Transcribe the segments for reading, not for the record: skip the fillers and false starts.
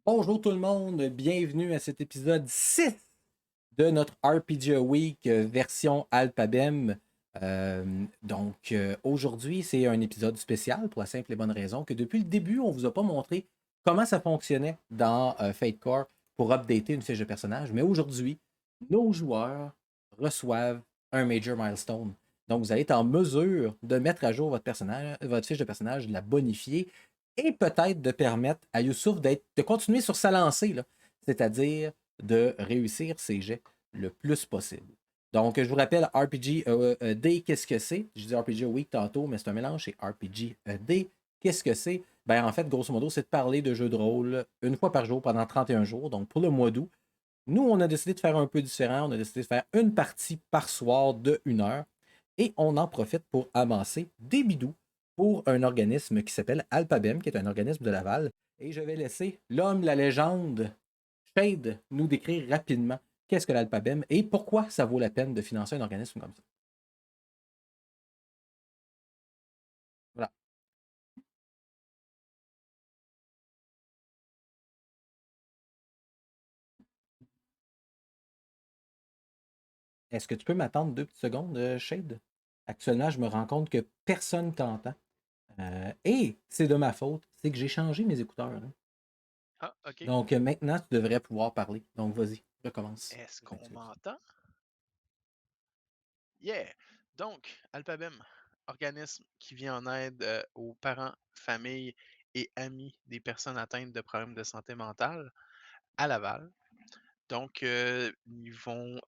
Bonjour tout le monde, bienvenue à cet épisode 6 de notre RPG Week version Alphabem. Aujourd'hui, c'est un épisode spécial pour la simple et bonne raison que depuis le début, on ne vous a pas montré comment ça fonctionnait dans Fate Core pour updater une fiche de personnage. Mais aujourd'hui, nos joueurs reçoivent un Major Milestone. Donc, vous allez être en mesure de mettre à jour votre personnage, votre fiche de personnage, de la bonifier et peut-être de permettre à Youssouf de continuer sur sa lancée, là, c'est-à-dire de réussir ses jets le plus possible. Donc, je vous rappelle, RPG Day, qu'est-ce que c'est? Je dis RPG Week tantôt, mais c'est un mélange, c'est RPG Day. Qu'est-ce que c'est? Ben, en fait, grosso modo, c'est de parler de jeux de rôle une fois par jour pendant 31 jours, donc pour le mois d'août. Nous, on a décidé de faire un peu différent. On a décidé de faire une partie par soir de 1 heure et on en profite pour amasser des bidous pour un organisme qui s'appelle Alphabem, qui est un organisme de Laval. Et je vais laisser l'homme, la légende, Shade, nous décrire rapidement qu'est-ce que l'Alphabem et pourquoi ça vaut la peine de financer un organisme comme ça. Voilà. Est-ce que tu peux m'attendre 2 petites secondes, Shade? Actuellement, je me rends compte que personne t'entend. Et c'est de ma faute, c'est que j'ai changé mes écouteurs, hein. Ah, OK. Donc maintenant, tu devrais pouvoir parler. Donc vas-y, recommence. Est-ce Quand qu'on tu veux. m'entend? Yeah! Donc, Alphabem, organisme qui vient en aide aux parents, familles et amis des personnes atteintes de problèmes de santé mentale à Laval. Donc, ils font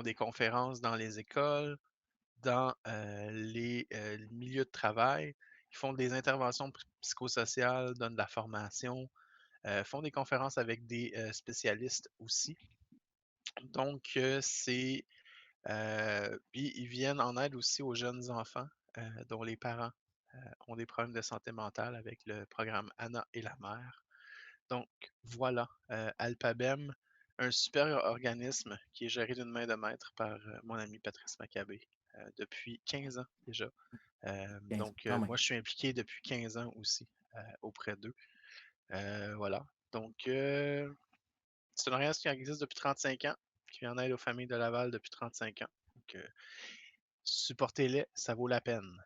des conférences dans les écoles, dans les milieux de travail. Ils font des interventions psychosociales, donnent de la formation, font des conférences avec des spécialistes aussi. Donc, puis ils viennent en aide aussi aux jeunes enfants dont les parents ont des problèmes de santé mentale avec le programme Anna et la mère. Donc voilà, Alphabem, un super organisme qui est géré d'une main de maître par mon ami Patrice Maccabé depuis 15 ans déjà. 15 ans, quand Moi, même. je suis impliqué depuis 15 ans aussi auprès d'eux. Voilà. Donc, c'est un organisme qui existe depuis 35 ans, qui vient en aide aux familles de Laval depuis 35 ans. Donc, supportez-les, ça vaut la peine.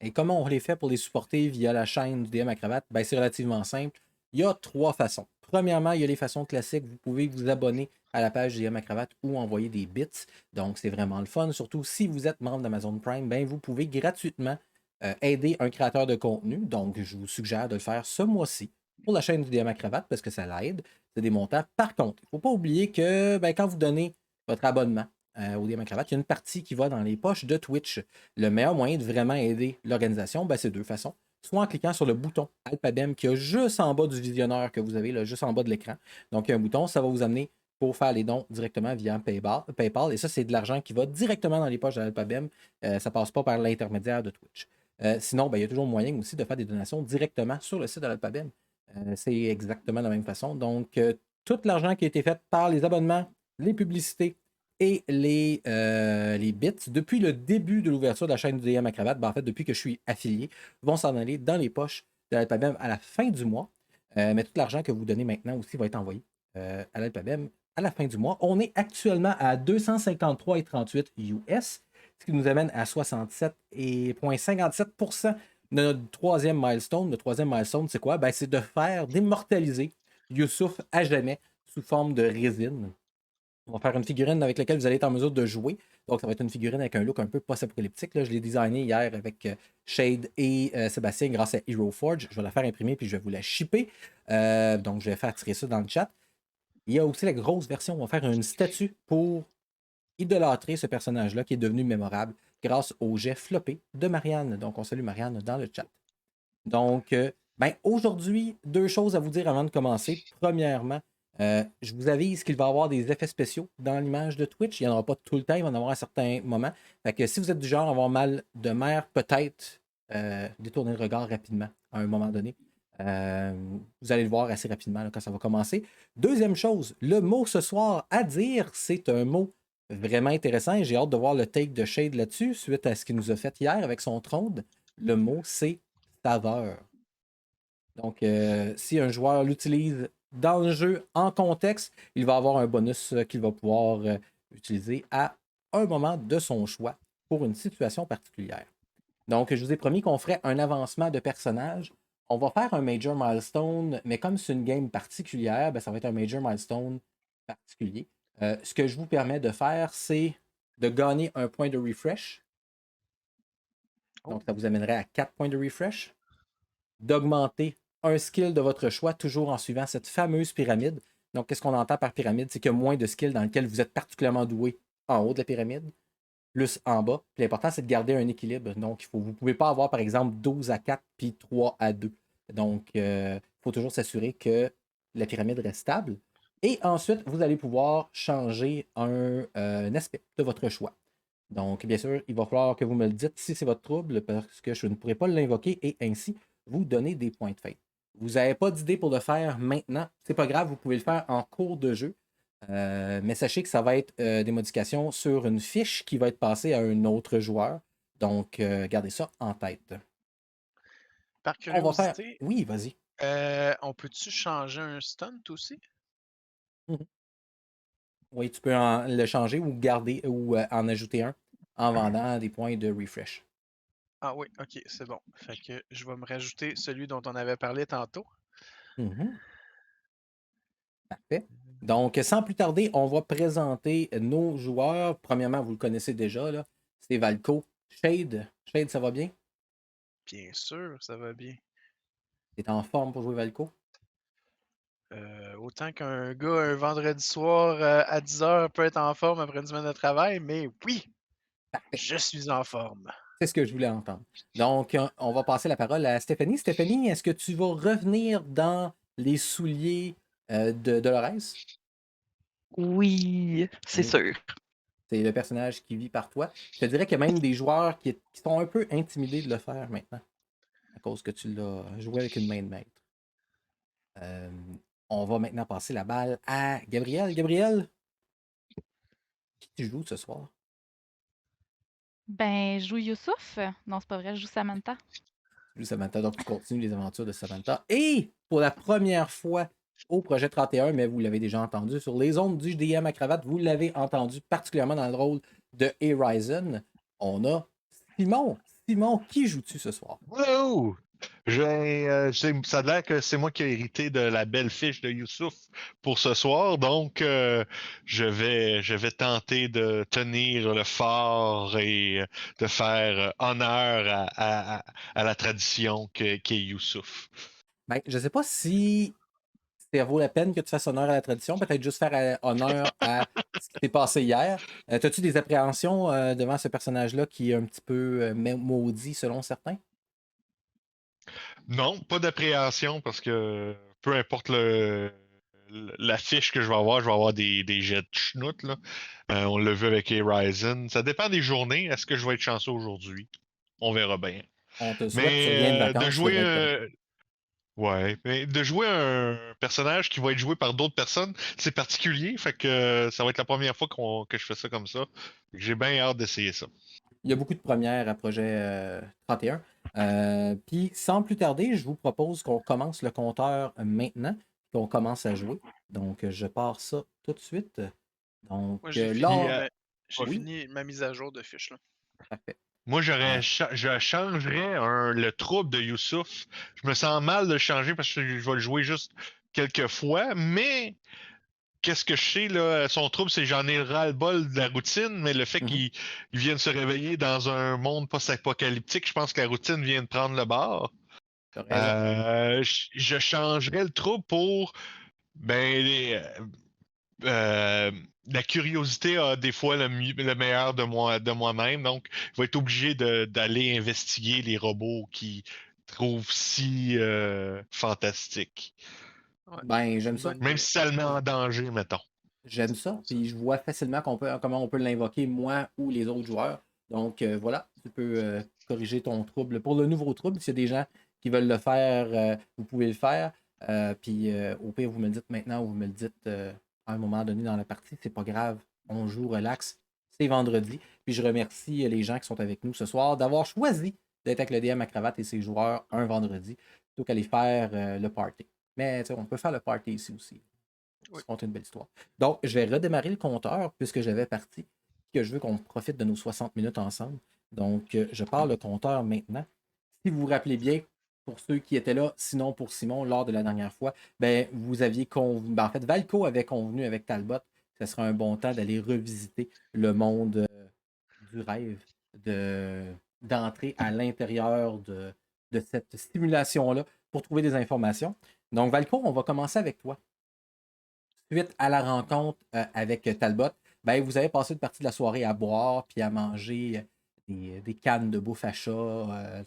Et comment on les fait pour les supporter via la chaîne du DM à cravate? Ben, c'est relativement simple. Il y a 3 façons. Premièrement, il y a les façons classiques. Vous pouvez vous abonner à la page du DM à cravate ou envoyer des bits. Donc, c'est vraiment le fun. Surtout si vous êtes membre d'Amazon Prime, ben, vous pouvez gratuitement aider un créateur de contenu. Donc, je vous suggère de le faire ce mois-ci pour la chaîne du DM à cravate parce que ça l'aide. C'est des montants. Par contre, il ne faut pas oublier que ben, quand vous donnez votre abonnement au DM à cravate, il y a une partie qui va dans les poches de Twitch. Le meilleur moyen de vraiment aider l'organisation, ben, c'est 2 façons. Soit en cliquant sur le bouton Alphabem qui est juste en bas du visionneur que vous avez, là, juste en bas de l'écran. Donc, il y a un bouton, ça va vous amener pour faire les dons directement via PayPal. Et ça, c'est de l'argent qui va directement dans les poches de l'Alphabem. Ça ne passe pas par l'intermédiaire de Twitch. Sinon, ben, il y a toujours moyen aussi de faire des donations directement sur le site de l'Alphabem. C'est exactement de la même façon. Donc, tout l'argent qui a été fait par les abonnements, les publicités, et les bits, depuis le début de l'ouverture de la chaîne du DM à cravate, ben en fait, depuis que je suis affilié, vont s'en aller dans les poches de l'Alphabem à la fin du mois. Mais tout l'argent que vous donnez maintenant aussi va être envoyé à l'Alphabem à la fin du mois. On est actuellement à 253,38 US, ce qui nous amène à 67,57% de notre troisième milestone. Le troisième milestone, c'est quoi? Ben, c'est de faire d'immortaliser Youssouf à jamais sous forme de résine. On va faire une figurine avec laquelle vous allez être en mesure de jouer. Donc, ça va être une figurine avec un look un peu post-apocalyptique. Là. Je l'ai designé hier avec Shade et Sébastien grâce à Hero Forge. Je vais la faire imprimer puis je vais vous la shipper. Donc, je vais faire tirer ça dans le chat. Il y a aussi la grosse version. On va faire une statue pour idolâtrer ce personnage-là qui est devenu mémorable grâce au jet floppé de Marianne. Donc, on salue Marianne dans le chat. Donc, ben, aujourd'hui, 2 choses à vous dire avant de commencer. Premièrement, je vous avise qu'il va y avoir des effets spéciaux dans l'image de Twitch. Il n'y en aura pas tout le temps, il va y en avoir à certains moments. Fait que si vous êtes du genre à avoir mal de mer, peut-être détournez le regard rapidement à un moment donné. Euh, Vous allez le voir assez rapidement là, quand ça va commencer. Deuxième chose, le mot ce soir à dire, c'est un mot vraiment intéressant et j'ai hâte de voir le take de Shade là-dessus suite à ce qu'il nous a fait hier avec son trône. Le mot, c'est saveur. Donc, si un joueur l'utilise dans le jeu en contexte, il va avoir un bonus qu'il va pouvoir utiliser à un moment de son choix pour une situation particulière. Donc, je vous ai promis qu'on ferait un avancement de personnage. On va faire un Major Milestone, mais comme c'est une game particulière, ben, ça va être un Major Milestone particulier. Ce que je vous permets de faire, c'est de gagner un point de refresh. Donc, Oh, ça vous amènerait à 4 points de refresh. D'augmenter un skill de votre choix, toujours en suivant cette fameuse pyramide. Donc, qu'est-ce qu'on entend par pyramide? C'est qu'il y a moins de skills dans lesquels vous êtes particulièrement doué en haut de la pyramide, plus en bas. Puis l'important, c'est de garder un équilibre. Donc, vous ne pouvez pas avoir, par exemple, 12 à 4 puis 3 à 2. Donc, il faut toujours s'assurer que la pyramide reste stable. Et ensuite, vous allez pouvoir changer un aspect de votre choix. Donc, bien sûr, il va falloir que vous me le dites si c'est votre trouble, parce que je ne pourrai pas l'invoquer et ainsi vous donner des points de fête. Vous n'avez pas d'idée pour le faire maintenant, c'est pas grave, vous pouvez le faire en cours de jeu. Mais sachez que ça va être des modifications sur une fiche qui va être passée à un autre joueur. Donc, gardez ça en tête. par On va faire. curiosité, Oui, vas-y. on peut-tu changer un stunt aussi? Mhm. Oui, tu peux le changer ou garder ou en ajouter un en vendant des points de refresh. Ah oui, ok, c'est bon. Fait que je vais me rajouter celui dont on avait parlé tantôt. Mhm. Parfait. Donc, sans plus tarder, on va présenter nos joueurs. Premièrement, vous le connaissez déjà, là. C'est Valco. Shade. Shade, ça va bien? Bien sûr, ça va bien. T'es en forme pour jouer Valco? Autant qu'un gars un vendredi soir à 10 heures peut être en forme après une semaine de travail, mais oui, Parfait. je suis en forme. C'est ce que je voulais entendre. Donc, on va passer la parole à Stéphanie. Stéphanie, est-ce que tu vas revenir dans les souliers de Dolores? Oui, c'est Oui. sûr. C'est le personnage qui vit par toi. Je te dirais qu'il y a même des joueurs qui sont un peu intimidés de le faire maintenant, à cause que tu l'as joué avec une main de maître. Euh, on va maintenant passer la balle à Gabriel. Gabriel, qui tu joues ce soir? Ben, je joue Youssouf. Non, c'est pas vrai, je joue Samantha. Tu joues Samantha, donc tu continues les aventures de Samantha. Et pour la première fois au projet 31, mais vous l'avez déjà entendu sur les ondes du DM à cravate, vous l'avez entendu particulièrement dans le rôle de Horizon. On a Simon. Simon, qui joues-tu ce soir? Wow! Ça a l'air que c'est moi qui ai hérité de la belle fiche de Youssouf pour ce soir, donc je vais tenter de tenir le fort et de faire honneur à la tradition qu'est Youssouf. Ben, je ne sais pas si ça vaut la peine que tu fasses honneur à la tradition, peut-être juste faire honneur à ce qui s'est passé hier. As-tu des appréhensions devant ce personnage-là qui est un petit peu maudit selon certains? Non, pas d'appréhension parce que peu importe la fiche que je vais avoir des jets de schnout, là. On l'a vu avec Horizon. Ça dépend des journées. Est-ce que je vais être chanceux aujourd'hui? On verra bien. On te souhaite, tu Mais reviens de de vacances, tu jouer devrais être correct. ouais, mais de jouer un personnage qui va être joué par d'autres personnes, c'est particulier. Fait que ça va être la première fois que je fais ça comme ça. J'ai bien hâte d'essayer ça. Il y a beaucoup de premières à projet 31. Puis, sans plus tarder, je vous propose qu'on commence le compteur maintenant, qu'on commence à jouer. Donc, je pars ça tout de suite. Donc, Moi, Puis, j'ai oui, fini ma mise à jour de fiche là. parfait. moi, Euh, je changerais le trouble de Youssouf. Je me sens mal de le changer parce que je vais le jouer juste quelques fois, mais qu'est-ce que je sais, là, son trouble, c'est j'en ai le ras-le-bol de la routine, mais le fait mhm, qu'il vienne se réveiller dans un monde post-apocalyptique, je pense que la routine vient de prendre le bord. t'as raison. Je changerais le trouble pour ben la curiosité a des fois le meilleur de moi-même, donc je vais être obligé d'aller investiguer les robots qui trouvent si fantastiques. Ouais, Ben, c'est j'aime une ça. bonne Même idée. si ça le met en danger, mettons. J'aime C'est ça. bon ça. Puis, je vois facilement comment on peut l'invoquer, moi ou les autres joueurs. Donc, voilà, tu peux corriger ton trouble. Pour le nouveau trouble, s'il y a des gens qui veulent le faire, vous pouvez le faire. Puis, au pire, vous me le dites maintenant ou vous me le dites à un moment donné dans la partie. C'est pas grave. On joue relax. C'est vendredi. Puis, je remercie les gens qui sont avec nous ce soir d'avoir choisi d'être avec le DM à cravate et ses joueurs un vendredi. plutôt qu'aller faire le party. Mais on peut faire le party ici aussi. Oui. Se compter une belle histoire. Donc, je vais redémarrer le compteur puisque j'avais parti, que je veux qu'on profite de nos 60 minutes ensemble. Donc, je pars le compteur maintenant. Si vous vous rappelez bien, pour ceux qui étaient là, sinon pour Simon, lors de la dernière fois, ben, vous aviez convenu. Ben, en fait, Valco avait convenu avec Talbot que ce serait un bon temps d'aller revisiter le monde du rêve, d'entrer à l'intérieur de cette simulation-là pour trouver des informations. Donc, Valco, on va commencer avec toi. Suite à la rencontre avec Talbot, ben, vous avez passé une partie de la soirée à boire puis à manger des cannes de bouffe à chat.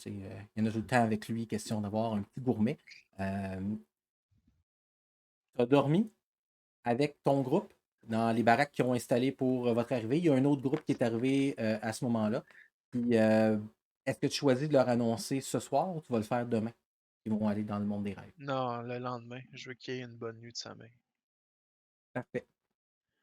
Il y en a tout le temps avec lui, question d'avoir un petit gourmet. tu as dormi avec ton groupe dans les baraques qui ont installé pour votre arrivée. Il y a un autre groupe qui est arrivé à ce moment-là. Puis, est-ce que tu choisis de leur annoncer ce soir ou tu vas le faire demain? Ils vont aller dans le monde des rêves. Non, le lendemain. Je veux qu'il y ait une bonne nuit de sommeil. Parfait.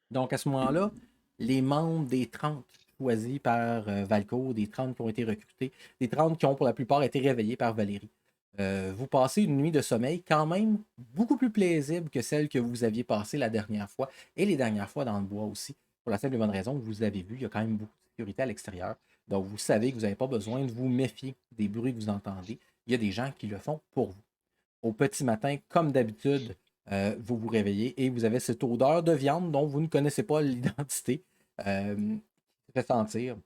Donc, à ce moment-là, les membres des 30 choisis par Valco, des 30 qui ont été recrutés, des 30 qui ont pour la plupart été réveillés par Valérie. Vous passez une nuit de sommeil quand même beaucoup plus paisible que celle que vous aviez passée la dernière fois et les dernières fois dans le bois aussi. Pour la simple et bonne raison que vous avez vu, il y a quand même beaucoup de sécurité à l'extérieur. Donc, vous savez que vous n'avez pas besoin de vous méfier des bruits que vous entendez. Il y a des gens qui le font pour vous. Au petit matin, comme d'habitude, vous vous réveillez et vous avez cette odeur de viande dont vous ne connaissez pas l'identité qui se fait sentir.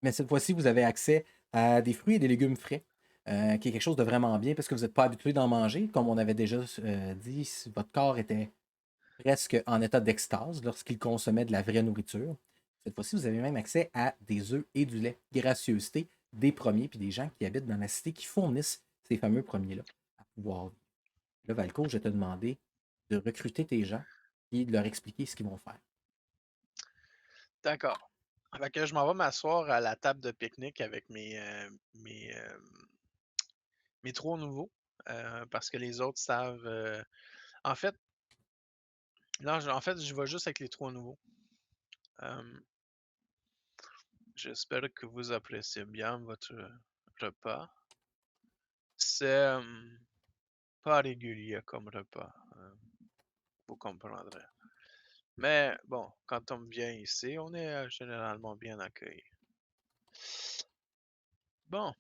Mais cette fois-ci, vous avez accès à des fruits et des légumes frais, qui est quelque chose de vraiment bien parce que vous n'êtes pas habitué d'en manger. Comme on avait déjà dit, votre corps était presque en état d'extase lorsqu'il consommait de la vraie nourriture. Cette fois-ci, vous avez même accès à des œufs et du lait. Gracieuseté des premiers puis des gens qui habitent dans la cité qui fournissent ces fameux premiers-là à pouvoir vivre. Là, Valco, je vais te demander de recruter tes gens et de leur expliquer ce qu'ils vont faire. D'accord. Fait que je m'en vais m'asseoir à la table de pique-nique avec mes trois nouveaux. Parce que les autres savent. En fait, non, je vais juste avec les trois nouveaux. J'espère que vous appréciez bien votre repas. C'est pas régulier comme repas, vous comprendrez. Mais bon, quand on vient ici, on est généralement bien accueilli. Bon,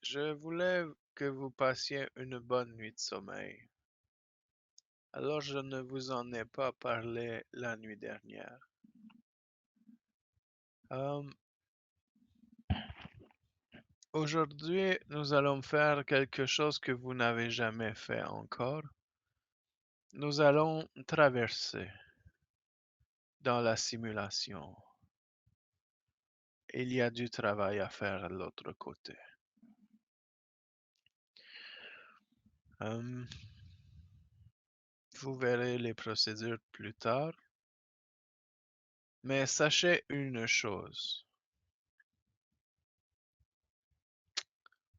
je voulais que vous passiez une bonne nuit de sommeil. Alors je ne vous en ai pas parlé la nuit dernière. Aujourd'hui, nous allons faire quelque chose que vous n'avez jamais fait encore. Nous allons traverser dans la simulation. Il y a du travail à faire de l'autre côté. Vous verrez les procédures plus tard. Mais sachez une chose.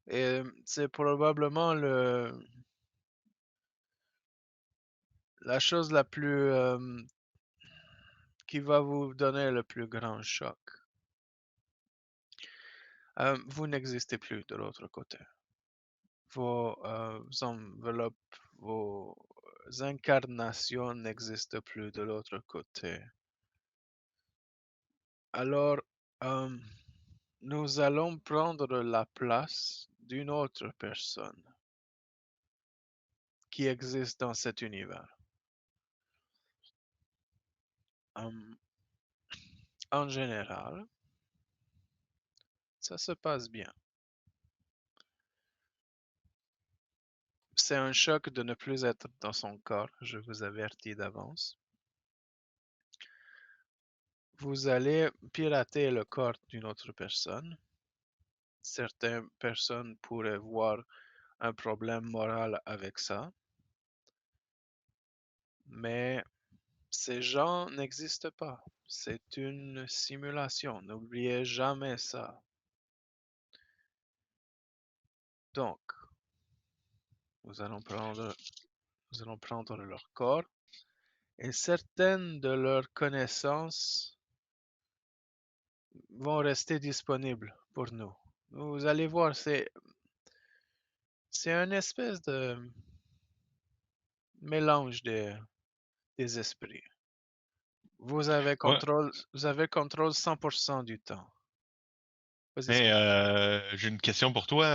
Et c'est probablement la chose la plus qui va vous donner le plus grand choc. Vous n'existez plus de l'autre côté. Vos enveloppes, vos incarnations n'existent plus de l'autre côté. Alors, nous allons prendre la place d'une autre personne qui existe dans cet univers. En général, ça se passe bien. C'est un choc de ne plus être dans son corps, je vous avertis d'avance. Vous allez pirater le corps d'une autre personne. Certaines personnes pourraient voir un problème moral avec ça. Mais ces gens n'existent pas. C'est une simulation. N'oubliez jamais ça. Donc, nous allons prendre leur corps et certaines de leurs connaissances vont rester disponibles pour nous. Vous allez voir, C'est une espèce de mélange des esprits. Vous avez Ouais. contrôle 100% du temps. Vas-y, Mais Simon. j'ai une question pour toi,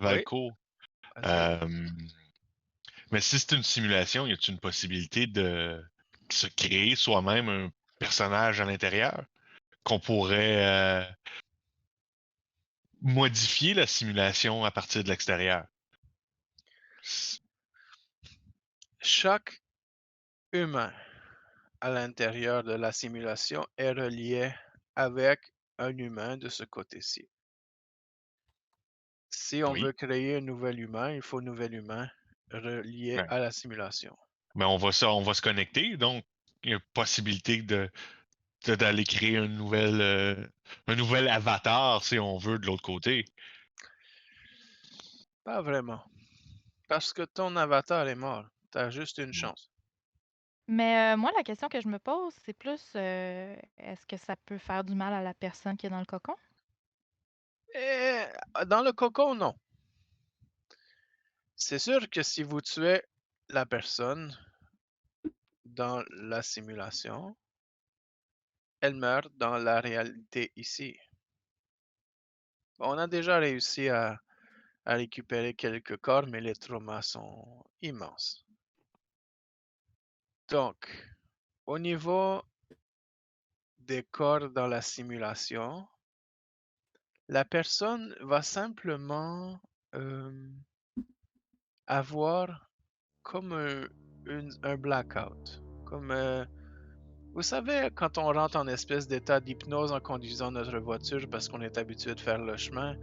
Oui, Valco. vas-y. Euh, mais si c'est une simulation, y a-t-il une possibilité de se créer soi-même un personnage à l'intérieur qu'on pourrait modifier la simulation à partir de l'extérieur? Chaque humain à l'intérieur de la simulation est relié avec un humain de ce côté-ci. Si on Oui. veut créer un nouvel humain, il faut un nouvel humain relié Ouais. à la simulation. Mais on va se connecter, donc il y a une possibilité d'aller créer un nouvel avatar, si on veut, de l'autre côté. Pas vraiment. Parce que ton avatar est mort. T'as juste une Mm. chance. Mais moi, la question que je me pose, c'est plus est-ce que ça peut faire du mal à la personne qui est dans le cocon? Et dans le cocon, non. C'est sûr que si vous tuez la personne dans la simulation, elle meurt dans la réalité ici. On a déjà réussi à récupérer quelques corps, mais les traumas sont immenses. Donc, au niveau des corps dans la simulation, la personne va simplement avoir comme un blackout. Comme, vous savez, quand on rentre en espèce d'état d'hypnose en conduisant notre voiture parce qu'on est habitué de faire le chemin,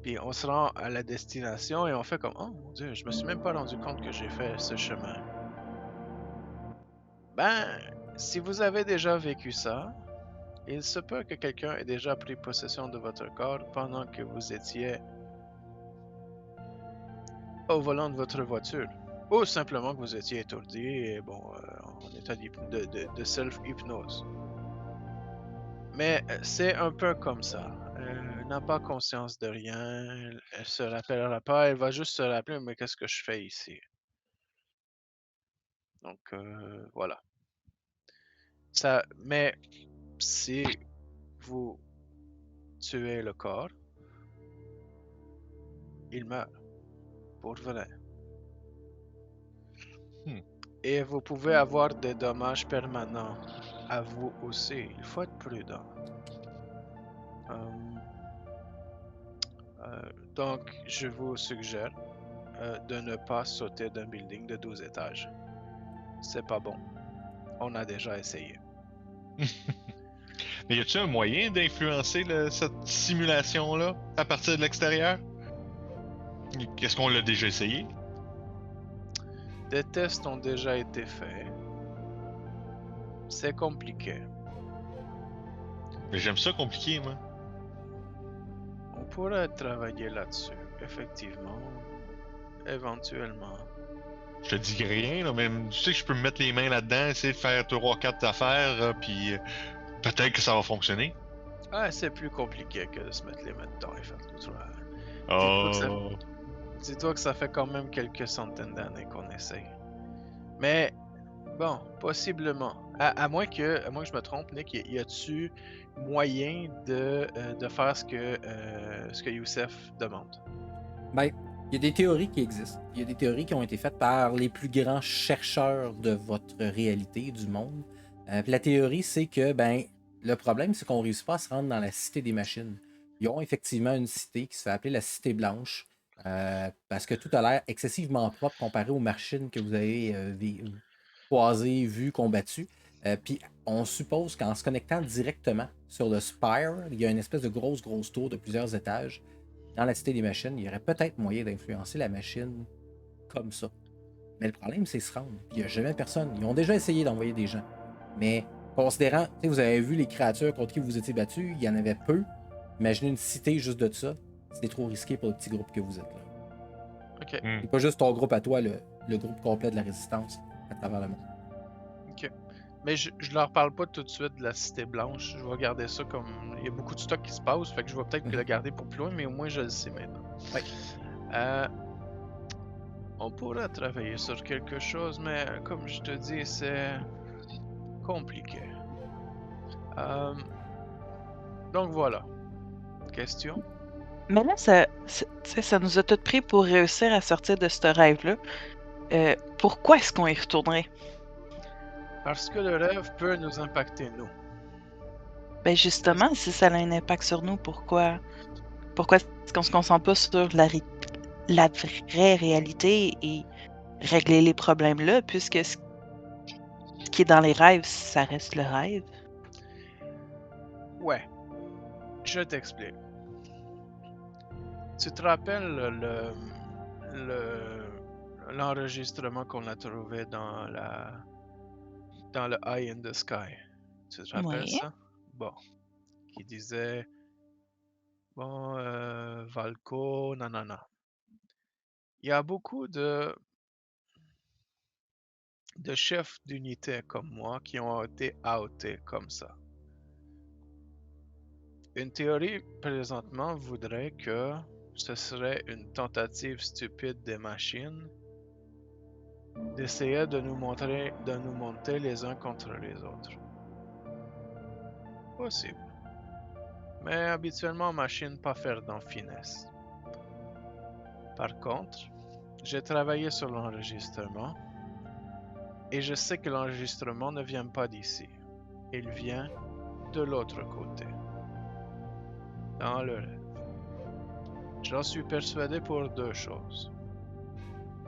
puis on se rend à la destination et on fait comme, oh mon Dieu, je me suis même pas rendu compte que j'ai fait ce chemin. Ben, si vous avez déjà vécu ça, il se peut que quelqu'un ait déjà pris possession de votre corps pendant que vous étiez au volant de votre voiture. Ou simplement que vous étiez étourdi et bon, en état de self-hypnose. Mais c'est un peu comme ça. Elle n'a pas conscience de rien, elle se rappellera pas, elle va juste se rappeler, mais qu'est-ce que je fais ici? Donc voilà. Ça, mais si vous tuez le corps, il meurt pour vrai. Hmm. Et vous pouvez avoir des dommages permanents à vous aussi. Il faut être prudent. Donc, je vous suggère de ne pas sauter d'un building de 12 étages. C'est pas bon. On a déjà essayé. Mais y a-t-il un moyen d'influencer cette simulation-là à partir de l'extérieur? Qu'est-ce qu'on l'a déjà essayé? Des tests ont déjà été faits. C'est compliqué. Mais j'aime ça compliqué, moi. On pourrait travailler là-dessus, effectivement. Éventuellement. Je te dis rien, là, mais tu sais que je peux me mettre les mains là-dedans, essayer de faire 3-4 affaires, puis peut-être que ça va fonctionner. Ah, c'est plus compliqué que de se mettre les mains dedans et faire tout ça. Oh. Dis-toi que ça fait quand même quelques centaines d'années qu'on essaye. Mais bon, possiblement. À moins que je me trompe, Nick, y a-tu moyen de faire ce que Youssef demande? Ben, il y a des théories qui existent. Il y a des théories qui ont été faites par les plus grands chercheurs de votre réalité, du monde. Puis la théorie, c'est que ben, le problème, c'est qu'on ne réussit pas à se rendre dans la cité des machines. Ils ont effectivement une cité qui se fait appeler la Cité Blanche, parce que tout a l'air excessivement propre comparé aux machines que vous avez croisées, vues, combattues. Puis on suppose qu'en se connectant directement sur le Spire, il y a une espèce de grosse tour de plusieurs étages. Dans la cité des machines, il y aurait peut-être moyen d'influencer la machine comme ça. Mais le problème, c'est se rendre. Puis il n'y a jamais personne. Ils ont déjà essayé d'envoyer des gens. Mais considérant, tu sais, vous avez vu les créatures contre qui vous étiez battus, il y en avait peu. Imaginez une cité juste de ça. C'est trop risqué pour le petit groupe que vous êtes là. Ok, Hmm. C'est pas juste ton groupe à toi, le groupe complet de la résistance à travers le monde. ok. Mais je leur parle pas tout de suite de la Cité Blanche. Je vais garder ça comme. Il y a beaucoup de stock qui se passe, fait que je vais peut-être le garder pour plus loin, mais au moins je le sais maintenant. Ouais. On pourrait travailler sur quelque chose, mais comme je te dis, c'est compliqué. Donc voilà. Question? Mais là, tu sais, ça nous a tout pris pour réussir à sortir de ce rêve-là. Pourquoi est-ce qu'on y retournerait? Parce que le rêve peut nous impacter, nous. Ben justement, si ça a un impact sur nous, pourquoi est-ce qu'on se concentre pas sur la vraie réalité et régler les problèmes là, puisque ce qui est dans les rêves, ça reste le rêve? Ouais, je t'explique. Tu te rappelles l'enregistrement qu'on a trouvé dans le Eye in the Sky? Tu te rappelles Oui. ça? Bon. Qui disait, bon, Valco, nanana. Il y a beaucoup de chefs d'unité comme moi qui ont été outés comme ça. Une théorie présentement voudrait que ce serait une tentative stupide des machines d'essayer de nous monter les uns contre les autres. Possible. Mais habituellement, machine pas faire dans finesse. Par contre, j'ai travaillé sur l'enregistrement et je sais que l'enregistrement ne vient pas d'ici. Il vient de l'autre côté. Dans le rêve. J'en suis persuadé pour deux choses.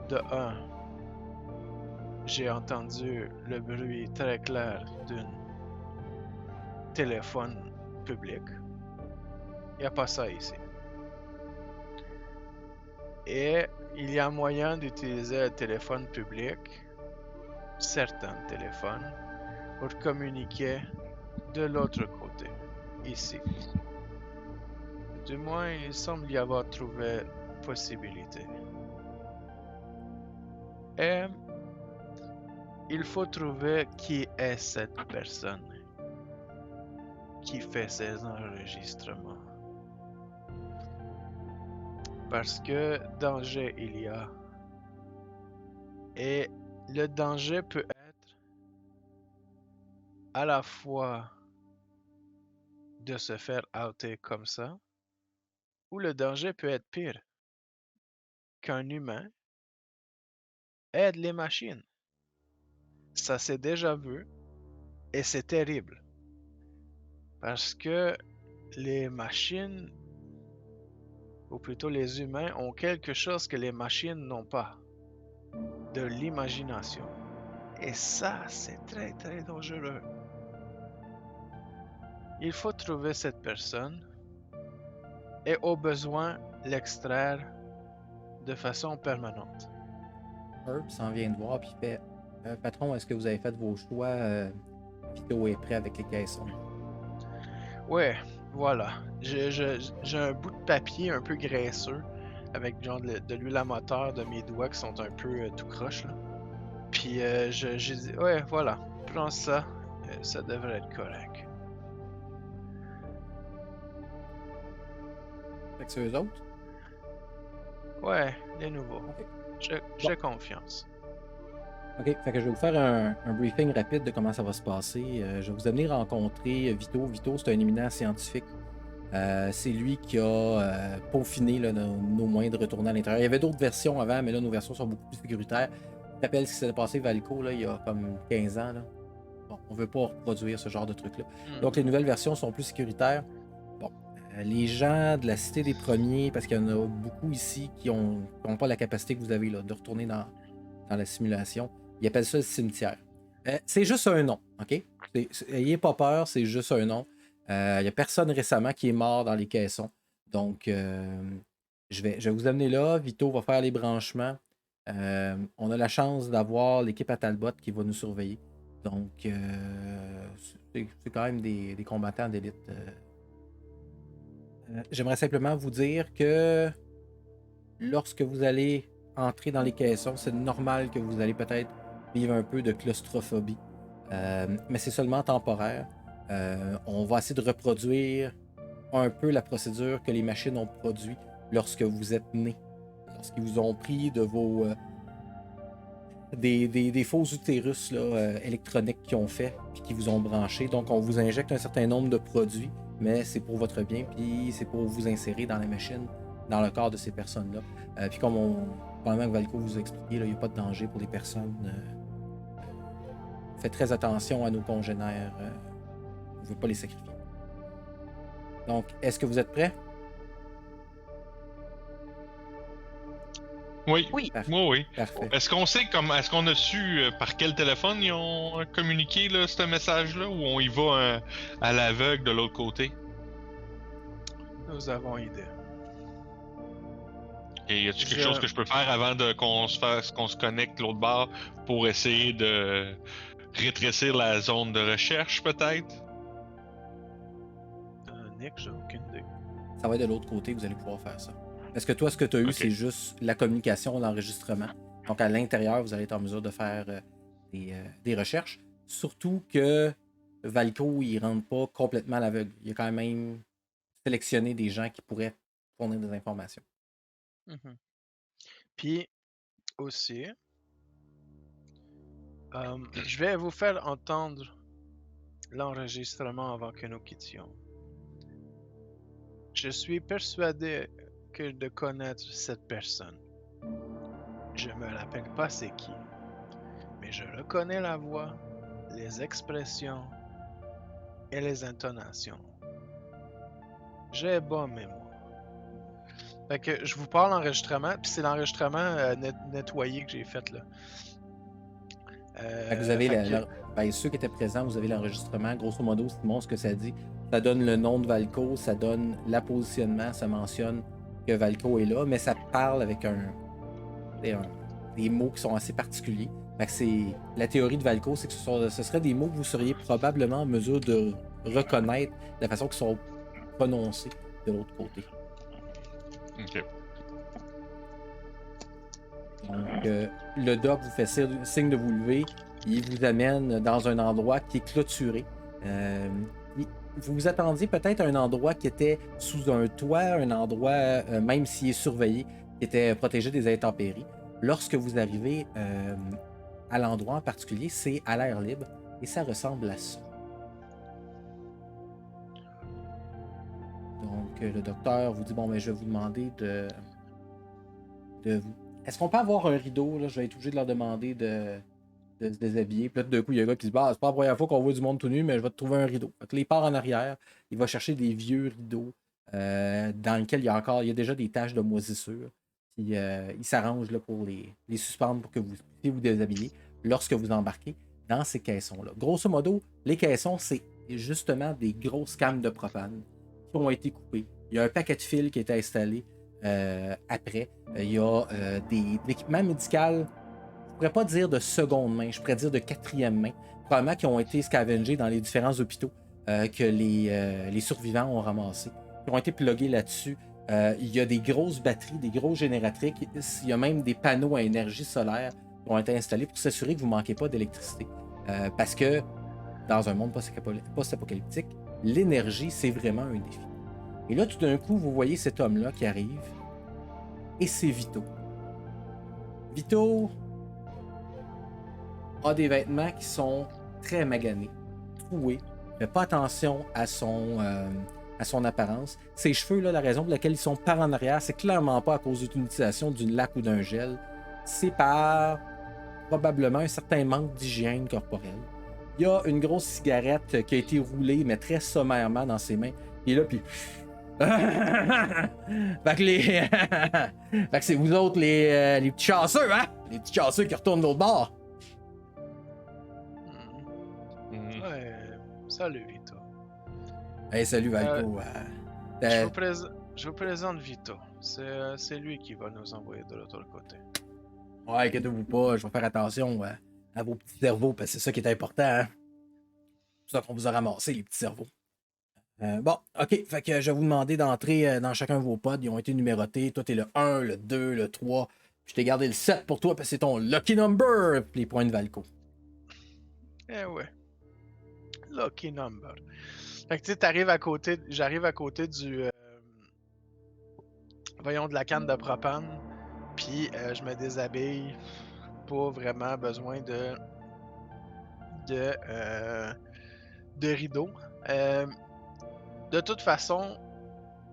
De un, j'ai entendu le bruit très clair d'un téléphone public. Il n'y a pas ça ici. Et il y a moyen d'utiliser le téléphone public, certains téléphones, pour communiquer de l'autre côté, ici. Du moins, il semble y avoir trouvé possibilité. Et il faut trouver qui est cette personne qui fait ces enregistrements. Parce que danger il y a. Et le danger peut être à la fois de se faire outer comme ça, ou le danger peut être pire. Qu'un humain aide les machines. Ça s'est déjà vu et c'est terrible. Parce que les machines, ou plutôt les humains, ont quelque chose que les machines n'ont pas. De l'imagination. Et ça, c'est très très dangereux. Il faut trouver cette personne et au besoin l'extraire de façon permanente. Herb s'en vient de voir puis il fait Patron, est-ce que vous avez fait vos choix? Vito est prêt avec les caissons. Ouais, voilà. J'ai un bout de papier un peu graisseux avec genre de l'huile à moteur de mes doigts qui sont un peu tout croche là. Puis j'ai dit ouais, voilà, prends ça, ça devrait être correct. Fait que c'est eux autres? Ouais, les nouveaux. Ok. J'ai confiance. OK, fait que je vais vous faire un briefing rapide de comment ça va se passer. Je vais vous amener rencontrer Vito. Vito, c'est un éminent scientifique. C'est lui qui a peaufiné là, nos moyens de retourner à l'intérieur. Il y avait d'autres versions avant, mais là, nos versions sont beaucoup plus sécuritaires. Tu te rappelles ce qui s'est passé Valco là, il y a comme 15 ans. Là. Bon, on ne veut pas reproduire ce genre de truc-là. Donc, les nouvelles versions sont plus sécuritaires. Bon, les gens de la Cité des Premiers, parce qu'il y en a beaucoup ici qui n'ont pas la capacité que vous avez là, de retourner dans la simulation. Ils appellent ça le cimetière. C'est juste un nom, OK? Ayez pas peur, c'est juste un nom. Il n'y a personne récemment qui est mort dans les caissons. Donc, je vais vous amener là. Vito va faire les branchements. On a la chance d'avoir l'équipe à Talbot qui va nous surveiller. Donc, c'est quand même des combattants d'élite. J'aimerais simplement vous dire que lorsque vous allez entrer dans les caissons, c'est normal que vous allez peut-être vivre un peu de claustrophobie. Mais c'est seulement temporaire. On va essayer de reproduire un peu la procédure que les machines ont produit lorsque vous êtes né. Lorsqu'ils vous ont pris de vos des faux utérus là, électroniques qu'ils ont fait puis qui vous ont branché. Donc, on vous injecte un certain nombre de produits, mais c'est pour votre bien, puis c'est pour vous insérer dans la machine, dans le corps de ces personnes-là. Puis comme probablement que Valco vous a expliqué, il n'y a pas de danger pour les personnes. Faites très attention à nos congénères. On ne veut pas les sacrifier. Donc, est-ce que vous êtes prêts? Oui. Oui. Oui. Parfait. Est-ce qu'on a su par quel téléphone ils ont communiqué là, ce message-là, ou on y va à l'aveugle de l'autre côté? Nous avons idée. Et y a-t-il quelque chose que je peux faire avant qu'on se connecte l'autre bord pour essayer de rétrécir la zone de recherche, peut-être? Nick, j'ai aucune idée. Ça va être de l'autre côté, vous allez pouvoir faire ça. Parce que toi, ce que tu as eu, c'est juste la communication, l'enregistrement. Donc, à l'intérieur, vous allez être en mesure de faire des recherches. Surtout que Valco, il ne rentre pas complètement à l'aveugle. Il a quand même sélectionné des gens qui pourraient fournir des informations. Puis, aussi, je vais vous faire entendre l'enregistrement avant que nous quittions. Je suis persuadé que de connaître cette personne. Je me rappelle pas c'est qui, mais je reconnais la voix, les expressions et les intonations. J'ai bonne mémoire. Fait que je vous parle d'enregistrement, puis c'est l'enregistrement nettoyé que j'ai fait là. Fait que vous avez ceux qui étaient présents, vous avez l'enregistrement. Grosso modo, Simon, ce que ça dit, ça donne le nom de Valco, ça donne le positionnement, ça mentionne que Valco est là, mais ça parle avec des mots qui sont assez particuliers. Fait que la théorie de Valco, c'est que ce seraient des mots que vous seriez probablement en mesure de reconnaître de la façon qu'ils sont prononcés de l'autre côté. Ok. Donc, le doc vous fait signe de vous lever. Il vous amène dans un endroit qui est clôturé. Vous vous attendiez peut-être à un endroit qui était sous un toit, un endroit, même s'il est surveillé, qui était protégé des intempéries. Lorsque vous arrivez à l'endroit en particulier, c'est à l'air libre et ça ressemble à ça. Donc, le docteur vous dit, bon, mais je vais vous demander de vous... Est-ce qu'on peut avoir un rideau? Là? Je vais être obligé de leur demander de se déshabiller. Puis là, d'un coup, il y a un gars qui se dit, c'est pas la première fois qu'on voit du monde tout nu, mais je vais te trouver un rideau. Fait que là, il part en arrière, il va chercher des vieux rideaux dans lesquels il y a déjà des taches de moisissure. Puis il s'arrange là, pour les suspendre pour que vous puissiez vous déshabiller lorsque vous embarquez dans ces caissons-là. Grosso modo, les caissons, c'est justement des grosses cannes de propane qui ont été coupées. Il y a un paquet de fils qui a été installé après. Il y a de l'équipement médical, je pourrais pas dire de seconde main, je pourrais dire de quatrième main, probablement qui ont été scavengés dans les différents hôpitaux que les survivants ont ramassés, qui ont été plugués là-dessus. Il y a des grosses batteries, des grosses génératrices, il y a même des panneaux à énergie solaire qui ont été installés pour s'assurer que vous ne manquez pas d'électricité. Parce que dans un monde post-apocalyptique, l'énergie, c'est vraiment un défi. Et là, tout d'un coup, vous voyez cet homme-là qui arrive, et c'est Vito. Vito a des vêtements qui sont très maganés, troués, ne fait pas attention à son apparence. Ses cheveux, là, la raison pour laquelle ils sont par en arrière, c'est clairement pas à cause de l'utilisation d'une laque ou d'un gel. C'est par probablement un certain manque d'hygiène corporelle. Il y a une grosse cigarette qui a été roulée, mais très sommairement dans ses mains. Il est là, puis... fait que c'est vous autres les petits chasseux, hein? Les petits chasseux qui retournent de l'autre bord. Ouais, salut Vito. Hey, salut Valco. Je vous présente Vito. C'est lui qui va nous envoyer de l'autre côté. Ouais, inquiétez-vous pas, je vais faire attention à vos petits cerveaux, parce que c'est ça qui est important, hein? C'est ça qu'on vous a ramassé, les petits cerveaux. Bon, ok, fait que je vais vous demander d'entrer dans chacun de vos pods. Ils ont été numérotés. Toi, t'es le 1, le 2, le 3. Puis je t'ai gardé le 7 pour toi parce que c'est ton lucky number. Puis les points de Valco. Eh ouais. Lucky number. Fait que tu sais, j'arrive à côté du... voyons, de la canne de propane. Puis je me déshabille pas vraiment besoin de, euh, de rideau. De toute façon,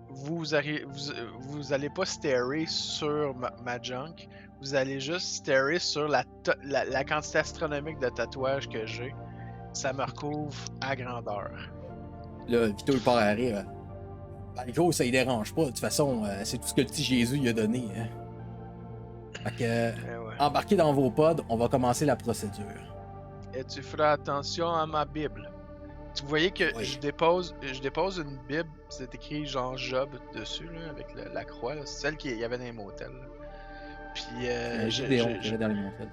vous allez pas starer sur ma junk. Vous allez juste starer sur la quantité astronomique de tatouages que j'ai. Ça me recouvre à grandeur. Là, Vito, il part à rire. Ben, gros, ça ne dérange pas. De toute façon, c'est tout ce que le petit Jésus lui a donné. Hein. Fait que, Ouais. embarquez dans vos pods, on va commencer la procédure. Et tu feras attention à ma Bible. Vous voyez que Oui. je dépose une Bible, c'est écrit genre Job dessus, là, avec la croix, là. C'est celle qu'il y avait dans les motels. Là. Puis, C'est Gideon qui avait dans les montagnes.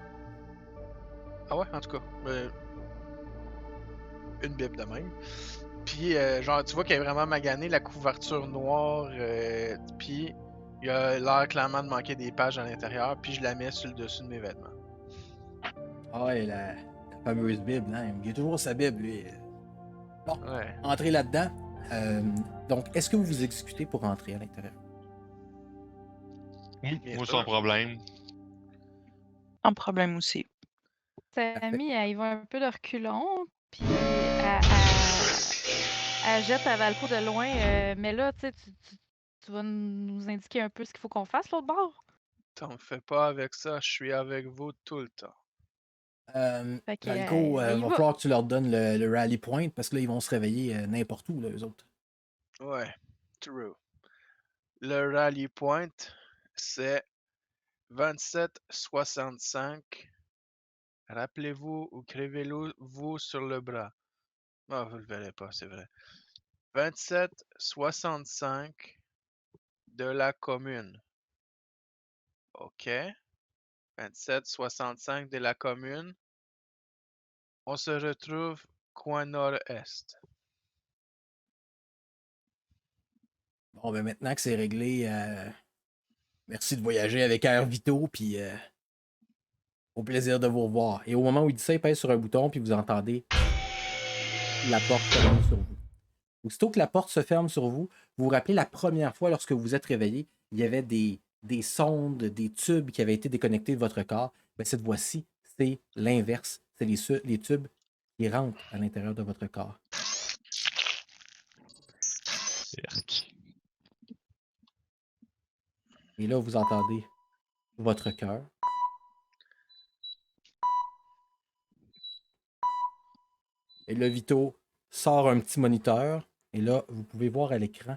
Ah ouais, en tout cas. Une Bible de même. Puis, genre, tu vois qu'elle est vraiment maganée, la couverture noire, puis il a l'air clairement de manquer des pages à l'intérieur, puis je la mets sur le dessus de mes vêtements. Ah ouais, la fameuse Bible, hein. Il y a toujours sa Bible, lui. Bon, Ouais. entrez là-dedans. Donc, est-ce que vous vous exécutez pour entrer à l'intérieur? Oui, Bien moi sûr. sans problème. Sans problème aussi. Sammy, elle y va un peu de reculons, puis elle jette à Valco de loin. Mais là, tu sais, tu vas nous indiquer un peu ce qu'il faut qu'on fasse, l'autre bord? T'en fais pas avec ça, je suis avec vous tout le temps. Fait que, Valco, elle y va va. falloir que tu leur donnes le rally point parce que là, ils vont se réveiller n'importe où, là, eux autres. Ouais, true. Le rally point, c'est 27,65. Rappelez-vous ou crevez-le vous sur le bras. Ah, vous le verrez pas, c'est vrai. 27,65 de la commune. OK. 27,65 de la commune. On se retrouve coin nord-est. Bon, ben maintenant que c'est réglé, merci de voyager avec Air Vito, puis au plaisir de vous revoir. Et au moment où il dit ça, il pèse sur un bouton, puis vous entendez la porte fermer sur vous. Aussitôt que la porte se ferme sur vous, vous vous rappelez la première fois lorsque vous êtes réveillé, il y avait des sondes, des tubes qui avaient été déconnectés de votre corps. Ben, cette fois-ci, c'est l'inverse. C'est les tubes qui rentrent à l'intérieur de votre corps. Yark. Et là, vous entendez votre cœur. Et là, Vito sort un petit moniteur. Et là, vous pouvez voir à l'écran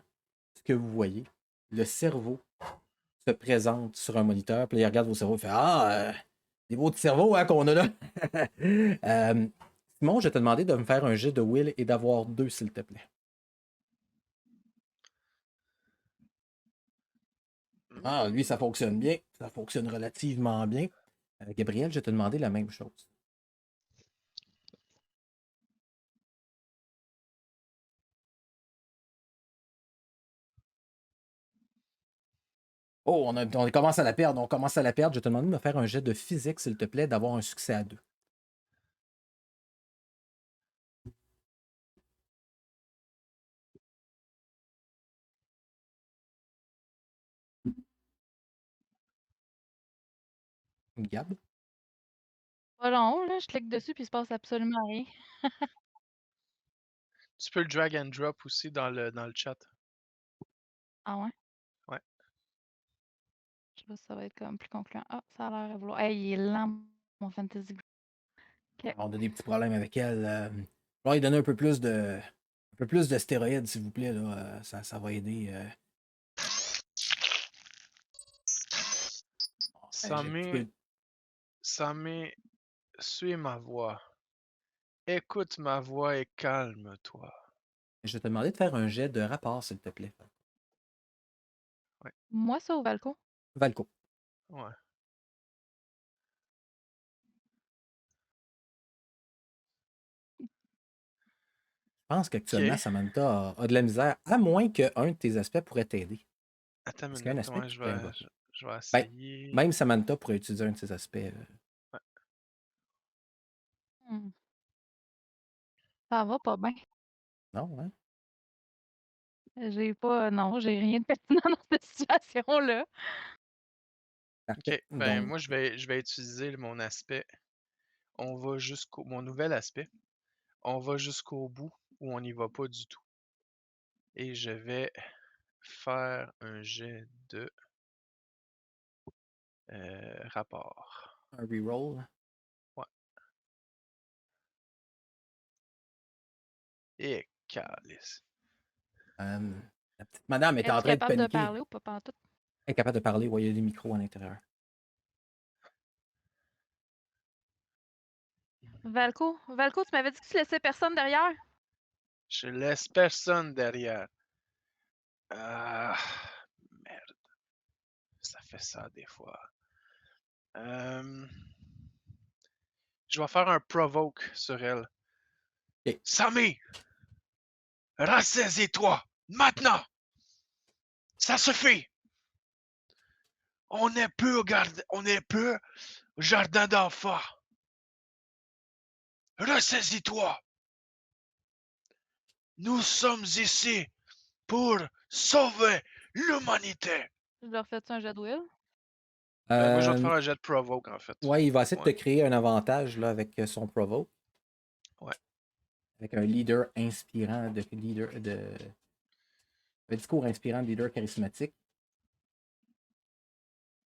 ce que vous voyez. Le cerveau se présente sur un moniteur. Puis là, il regarde vos cerveaux et fait Ah, des beaux petits cerveaux hein, qu'on a là. Simon, je vais te demander de me faire un jet de will et d'avoir 2, s'il te plaît. Ah, lui, ça fonctionne bien. Ça fonctionne relativement bien. Gabriel, je vais te demander la même chose. Oh, on commence à la perdre. On commence à la perdre. Je vais te demander de me faire un jet de physique, s'il te plaît, d'avoir un succès à 2. Gab? Pas long, là, je clique dessus puis il se passe absolument rien. Tu peux le drag and drop aussi dans le chat. Ah ouais? Ouais. Je sais pas si ça va être comme plus concluant. Ah, ça a l'air à vouloir. Hey, il est lent, mon fantasy. Ok. On a des petits problèmes avec elle. Alors, il donne un peu plus de stéroïdes, s'il vous plaît. Là. Ça va aider. Sammy, suis ma voix. Écoute ma voix et calme-toi. Je vais te demander de faire un jet de rapport, s'il te plaît. Moi, ça ou Valco? Valco. Ouais. Je pense qu'actuellement, Ok. Samantha a de la misère, à moins qu'un de tes aspects pourrait t'aider. Attends une Est-ce qu'il y a un minute, aspect ouais, qui je pourrait vais, invoquer? je vais Ben, essayer. même Samantha pourrait utiliser un de ses aspects. Ouais. Ça va pas bien. Non, hein? J'ai pas. Non, j'ai rien de pertinent dans cette situation-là. Parfait. Ok, ben Donc, moi je vais utiliser mon aspect. On va jusqu'au mon nouvel aspect. On va jusqu'au bout ou on n'y va pas du tout. Et je vais faire un jet de rapport. un reroll. Ouais. Et calice. La petite madame est en Es-tu train de capable de paniquer. parler ou pas pantoute? Elle est capable de parler, ouais, il y a des micros à l'intérieur. Valco, tu m'avais dit que tu laissais personne derrière? Je laisse personne derrière. Ah, merde. Ça fait ça des fois. Je vais faire un provoke sur elle. Ok. Sammy! Rassaisis-toi! Maintenant! Ça suffit! On n'est plus au jardin d'enfants. Ressaisis-toi! Nous sommes ici pour sauver l'humanité. Je leur fais un jet de will? Moi, je vais te Euh, faire un jet de provoke, en fait. ouais, il va essayer de te Ouais. créer un avantage là, avec son provoke. Ouais. Avec un leader inspirant, un discours inspirant de leader charismatique.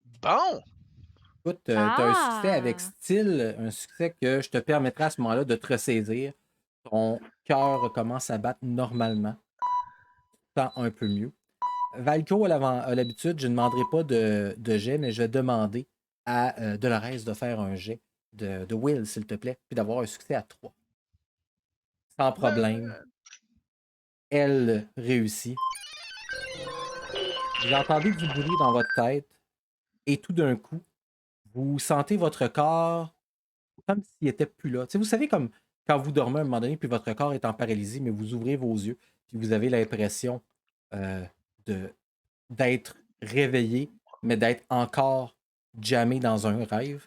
Bon! Écoute, tu as un succès avec style, un succès que je te permettrai à ce moment-là de te ressaisir. Ton cœur commence à battre normalement. Tu te sens un peu mieux. Valco a l'habitude, je ne demanderai pas de jet, mais je vais demander à Dolores de faire un jet de Will, s'il te plaît, puis d'avoir un succès à 3. Sans problème. Elle réussit. Vous entendez du bruit dans votre tête et tout d'un coup, vous sentez votre corps comme s'il n'était plus là. Tu sais, vous savez, comme quand vous dormez à un moment donné, puis votre corps est en paralysie, mais vous ouvrez vos yeux, puis vous avez l'impression euh, d'être réveillé, mais d'être encore jammé dans un rêve.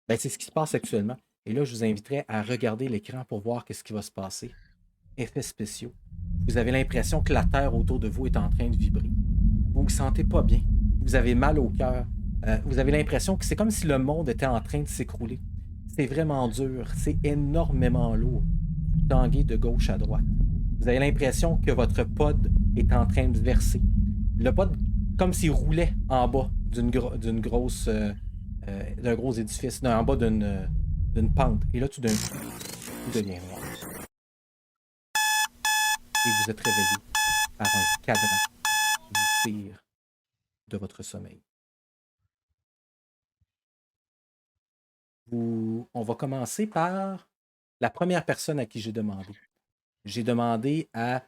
Ben, c'est ce qui se passe actuellement. Et là, je vous inviterai à regarder l'écran pour voir ce qui va se passer. Effets spéciaux. Vous avez l'impression que la terre autour de vous est en train de vibrer. Vous vous sentez pas bien. Vous avez mal au cœur. Vous avez l'impression que c'est comme si le monde était en train de s'écrouler. C'est vraiment dur. C'est énormément lourd. Vous tanguez de gauche à droite. Vous avez l'impression que votre pod est en train de verser. Le pod, comme s'il roulait en bas d'un gros édifice, en bas d'une pente. Et là, tout d'un coup, tout devient noir. Et vous êtes réveillé par un cadran qui vous tire de votre sommeil. On va commencer par la première personne à qui j'ai demandé. J'ai demandé à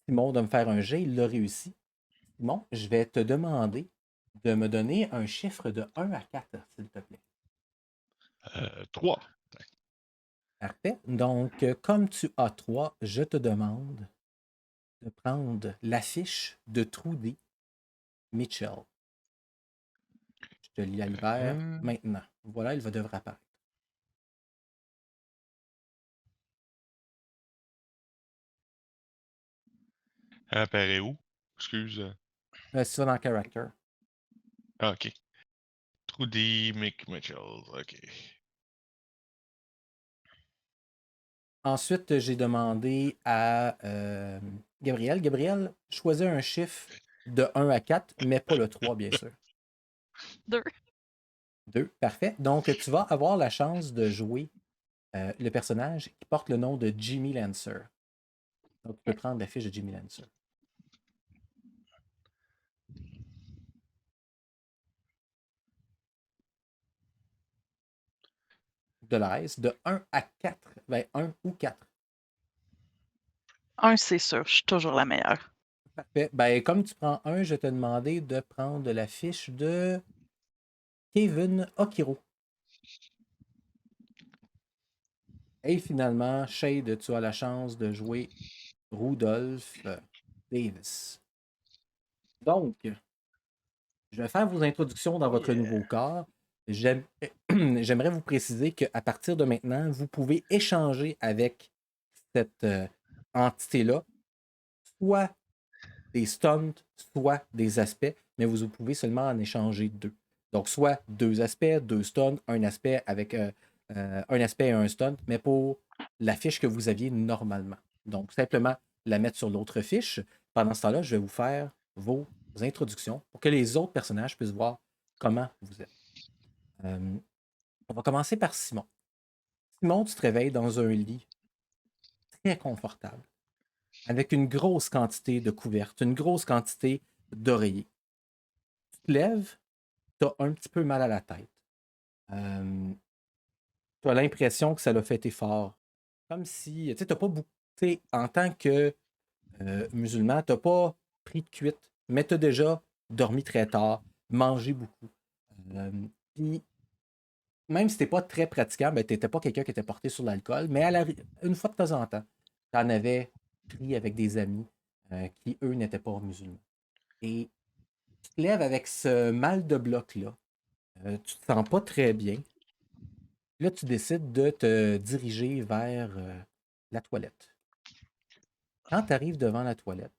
Simon de me faire un jet, il l'a réussi. Simon, je vais te demander de me donner un chiffre de 1 à 4, s'il te plaît. 3. Parfait. Donc, comme tu as 3, je te demande de prendre l'affiche de Trudy Mitchell. Je te la libère maintenant. Voilà, il devrait apparaître. Elle apparaît où? Excuse. C'est ça dans Character. Ah, ok. Trudy Mitchell. Ok. Ensuite, j'ai demandé à Gabriel. Gabriel, choisis un chiffre de 1 à 4, mais pas le 3, bien sûr. 2. 2, parfait. Donc, tu vas avoir la chance de jouer le personnage qui porte le nom de Jimmy Lancer. Donc, tu peux prendre la fiche de Jimmy Lancer. De l'aise, de 1 à 4. Ben, 1 ou 4. 1, c'est sûr, je suis toujours la meilleure. Parfait. Ben, comme tu prends 1, je vais te demander de prendre la fiche de Kevin Okiro. Et finalement, Shade, tu as la chance de jouer Rudolph Davis. Donc, je vais faire vos introductions dans votre nouveau corps. J'aimerais vous préciser qu'à partir de maintenant, vous pouvez échanger avec cette entité-là, soit des stunts, soit des aspects, mais vous pouvez seulement en échanger 2. Donc, soit 2 aspects, 2 stuns, un aspect avec un aspect et un stun, mais pour la fiche que vous aviez normalement. Donc, simplement la mettre sur l'autre fiche. Pendant ce temps-là, je vais vous faire vos introductions pour que les autres personnages puissent voir comment vous êtes. On va commencer par Simon. Simon, tu te réveilles dans un lit très confortable, avec une grosse quantité de couvertes, une grosse quantité d'oreillers. Tu te lèves, tu as un petit peu mal à la tête. Tu as l'impression que ça l'a fait effort. Comme si, tu sais, tu n'as pas beaucoup. Tu sais, en tant que musulman, tu n'as pas pris de cuite, mais tu as déjà dormi très tard, mangé beaucoup. Puis, même si tu n'es pas très pratiquant, ben, tu n'étais pas quelqu'un qui était porté sur l'alcool, mais une fois de temps en temps, tu en avais pris avec des amis qui, eux, n'étaient pas musulmans. Et tu te lèves avec ce mal de bloc-là. Tu te sens pas très bien. Là, tu décides de te diriger vers la toilette. Quand tu arrives devant la toilette,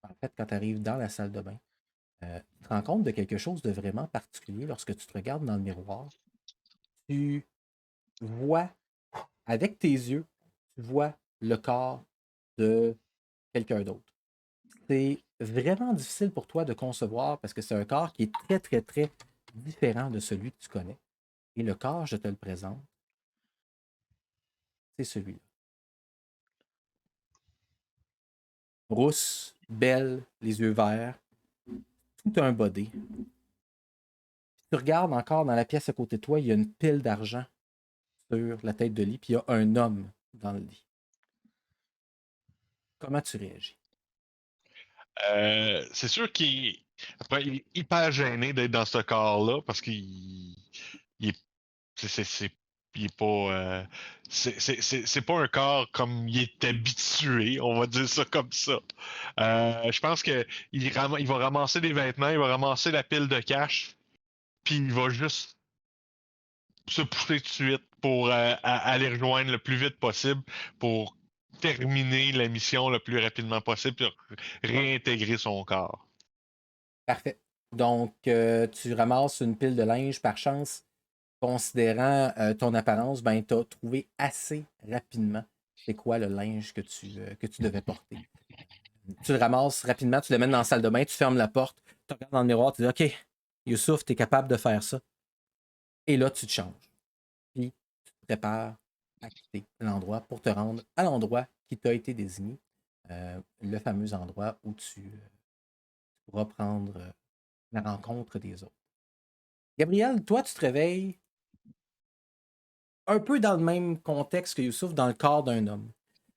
en fait, quand tu arrives dans la salle de bain, tu te rends compte de quelque chose de vraiment particulier lorsque tu te regardes dans le miroir. Tu vois, avec tes yeux, tu vois le corps de quelqu'un d'autre. C'est vraiment difficile pour toi de concevoir parce que c'est un corps qui est très, très, très différent de celui que tu connais. Et le corps, je te le présente, c'est celui-là. Rousse, belle, les yeux verts, tout un body. Tu regardes encore dans la pièce à côté de toi, il y a une pile d'argent sur la tête de lit, puis il y a un homme dans le lit. Comment tu réagis? C'est sûr après, il est hyper gêné d'être dans ce corps-là parce qu'il il est, il est pas. C'est pas un corps comme il est habitué, on va dire ça comme ça. Je pense que il va ramasser des vêtements, il va ramasser la pile de cash, puis il va juste se pousser tout de suite pour aller rejoindre le plus vite possible pour terminer la mission le plus rapidement possible pour réintégrer son corps. Parfait. Donc, tu ramasses une pile de linge par chance, considérant ton apparence, ben, tu as trouvé assez rapidement c'est quoi le linge que tu devais porter. Tu le ramasses rapidement, tu le mets dans la salle de bain, tu fermes la porte, tu regardes dans le miroir, tu dis OK, Youssouf, tu es capable de faire ça. Et là, tu te changes. Puis, tu te prépares à quitter l'endroit pour te rendre à l'endroit qui t'a été désigné, le fameux endroit où tu pourras prendre la rencontre des autres. Gabriel, toi, tu te réveilles un peu dans le même contexte que Youssouf, dans le corps d'un homme.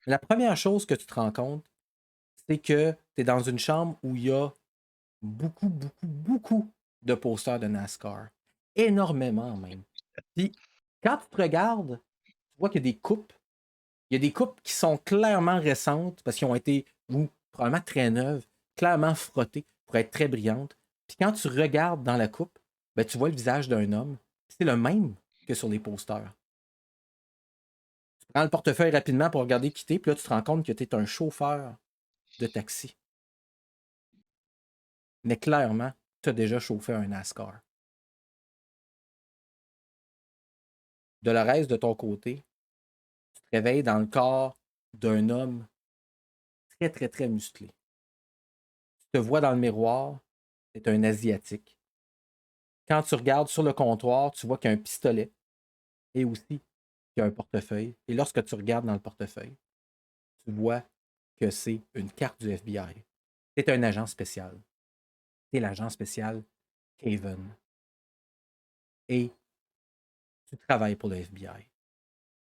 La première chose que tu te rends compte, c'est que tu es dans une chambre où il y a beaucoup, beaucoup, beaucoup de posters de NASCAR. Énormément même. Puis, quand tu te regardes, tu vois qu'il y a des coupes. Il y a des coupes qui sont clairement récentes parce qu'elles ont été, ou probablement très neuves, clairement frottées pour être très brillantes. Puis quand tu regardes dans la coupe, ben, tu vois le visage d'un homme. C'est le même que sur les posters. Tu prends le portefeuille rapidement pour regarder quitter, puis là, tu te rends compte que tu es un chauffeur de taxi. Mais clairement, tu as déjà chauffé un NASCAR. Dolores, de ton côté, tu te réveilles dans le corps d'un homme très, très, très musclé. Tu te vois dans le miroir, c'est un Asiatique. Quand tu regardes sur le comptoir, tu vois qu'il y a un pistolet et aussi qu'il y a un portefeuille. Et lorsque tu regardes dans le portefeuille, tu vois que c'est une carte du FBI. C'est un agent spécial. C'est l'agent spécial Haven. Et tu travailles pour le FBI.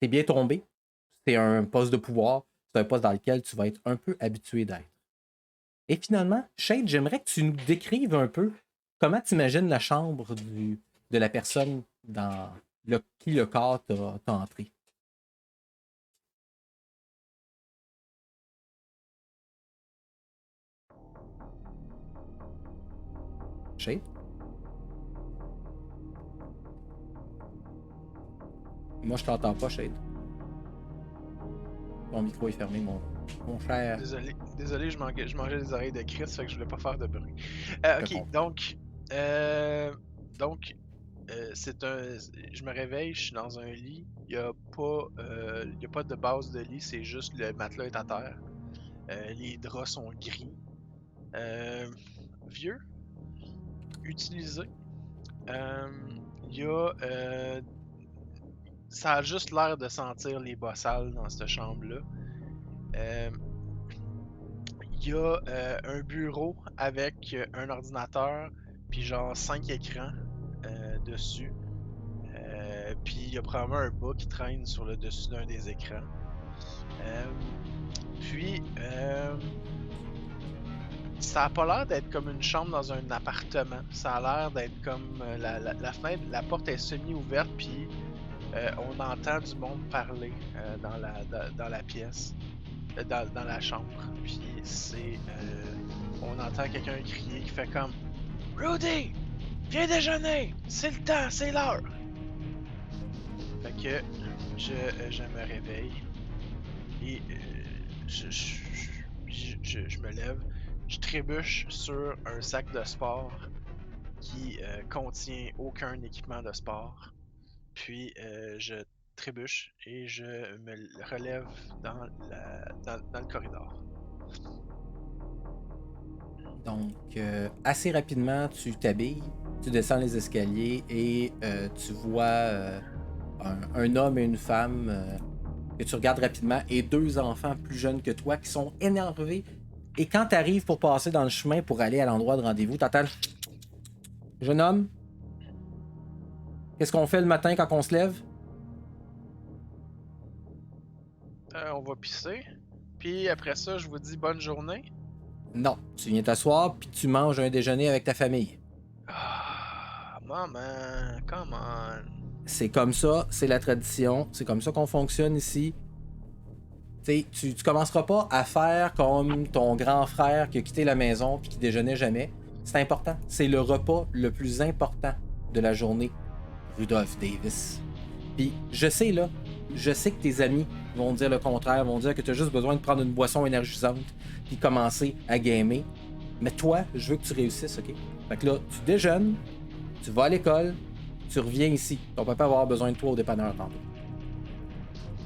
T'es bien tombé. C'est un poste de pouvoir. C'est un poste dans lequel tu vas être un peu habitué d'être. Et finalement, Shade, j'aimerais que tu nous décrives un peu comment tu imagines la chambre de la personne dans qui le corps t'a entré. Shade? Moi, je t'entends pas, Shade. Ton micro est fermé, mon cher. Désolé, je mangeais des oreilles de Chris, fait que je voulais pas faire de bruit. Ok, donc, Donc, je me réveille, je suis dans un lit. Il n'y a pas de base de lit, c'est juste le matelas est à terre. Les draps sont gris. Vieux. Utilisé. Il y a. Ça a juste l'air de sentir les bas sales dans cette chambre-là. Il y a un bureau avec un ordinateur, puis genre 5 écrans dessus. Puis il y a probablement un bas qui traîne sur le dessus d'un des écrans. Puis ça a pas l'air d'être comme une chambre dans un appartement. Ça a l'air d'être comme la fenêtre, la porte est semi-ouverte, puis on entend du monde parler dans la pièce, dans la chambre. Puis on entend quelqu'un crier qui fait comme Rudy, viens déjeuner, c'est le temps, c'est l'heure. Fait que je me réveille et je me lève. Je trébuche sur un sac de sport qui contient aucun équipement de sport. Puis je trébuche et je me relève dans le corridor. Donc, assez rapidement, tu t'habilles, tu descends les escaliers et tu vois un homme et une femme que tu regardes rapidement et 2 enfants plus jeunes que toi qui sont énervés. Et quand tu arrives pour passer dans le chemin pour aller à l'endroit de rendez-vous, t'entends « Jeune homme, qu'est-ce qu'on fait le matin quand on se lève? » On va pisser. Puis après ça, je vous dis bonne journée. Non, tu viens t'asseoir puis tu manges un déjeuner avec ta famille. Ah, maman, come on. C'est comme ça, c'est la tradition, c'est comme ça qu'on fonctionne ici. T'sais, tu commenceras pas à faire comme ton grand frère qui a quitté la maison puis qui déjeunait jamais. C'est important. C'est le repas le plus important de la journée. Rudolph Davis. Puis je sais que tes amis vont dire le contraire, vont dire que tu as juste besoin de prendre une boisson énergisante puis commencer à gamer. Mais toi, je veux que tu réussisses, ok? Fait que là, tu déjeunes, tu vas à l'école, tu reviens ici. Ton papa va avoir besoin de toi au dépanneur tantôt.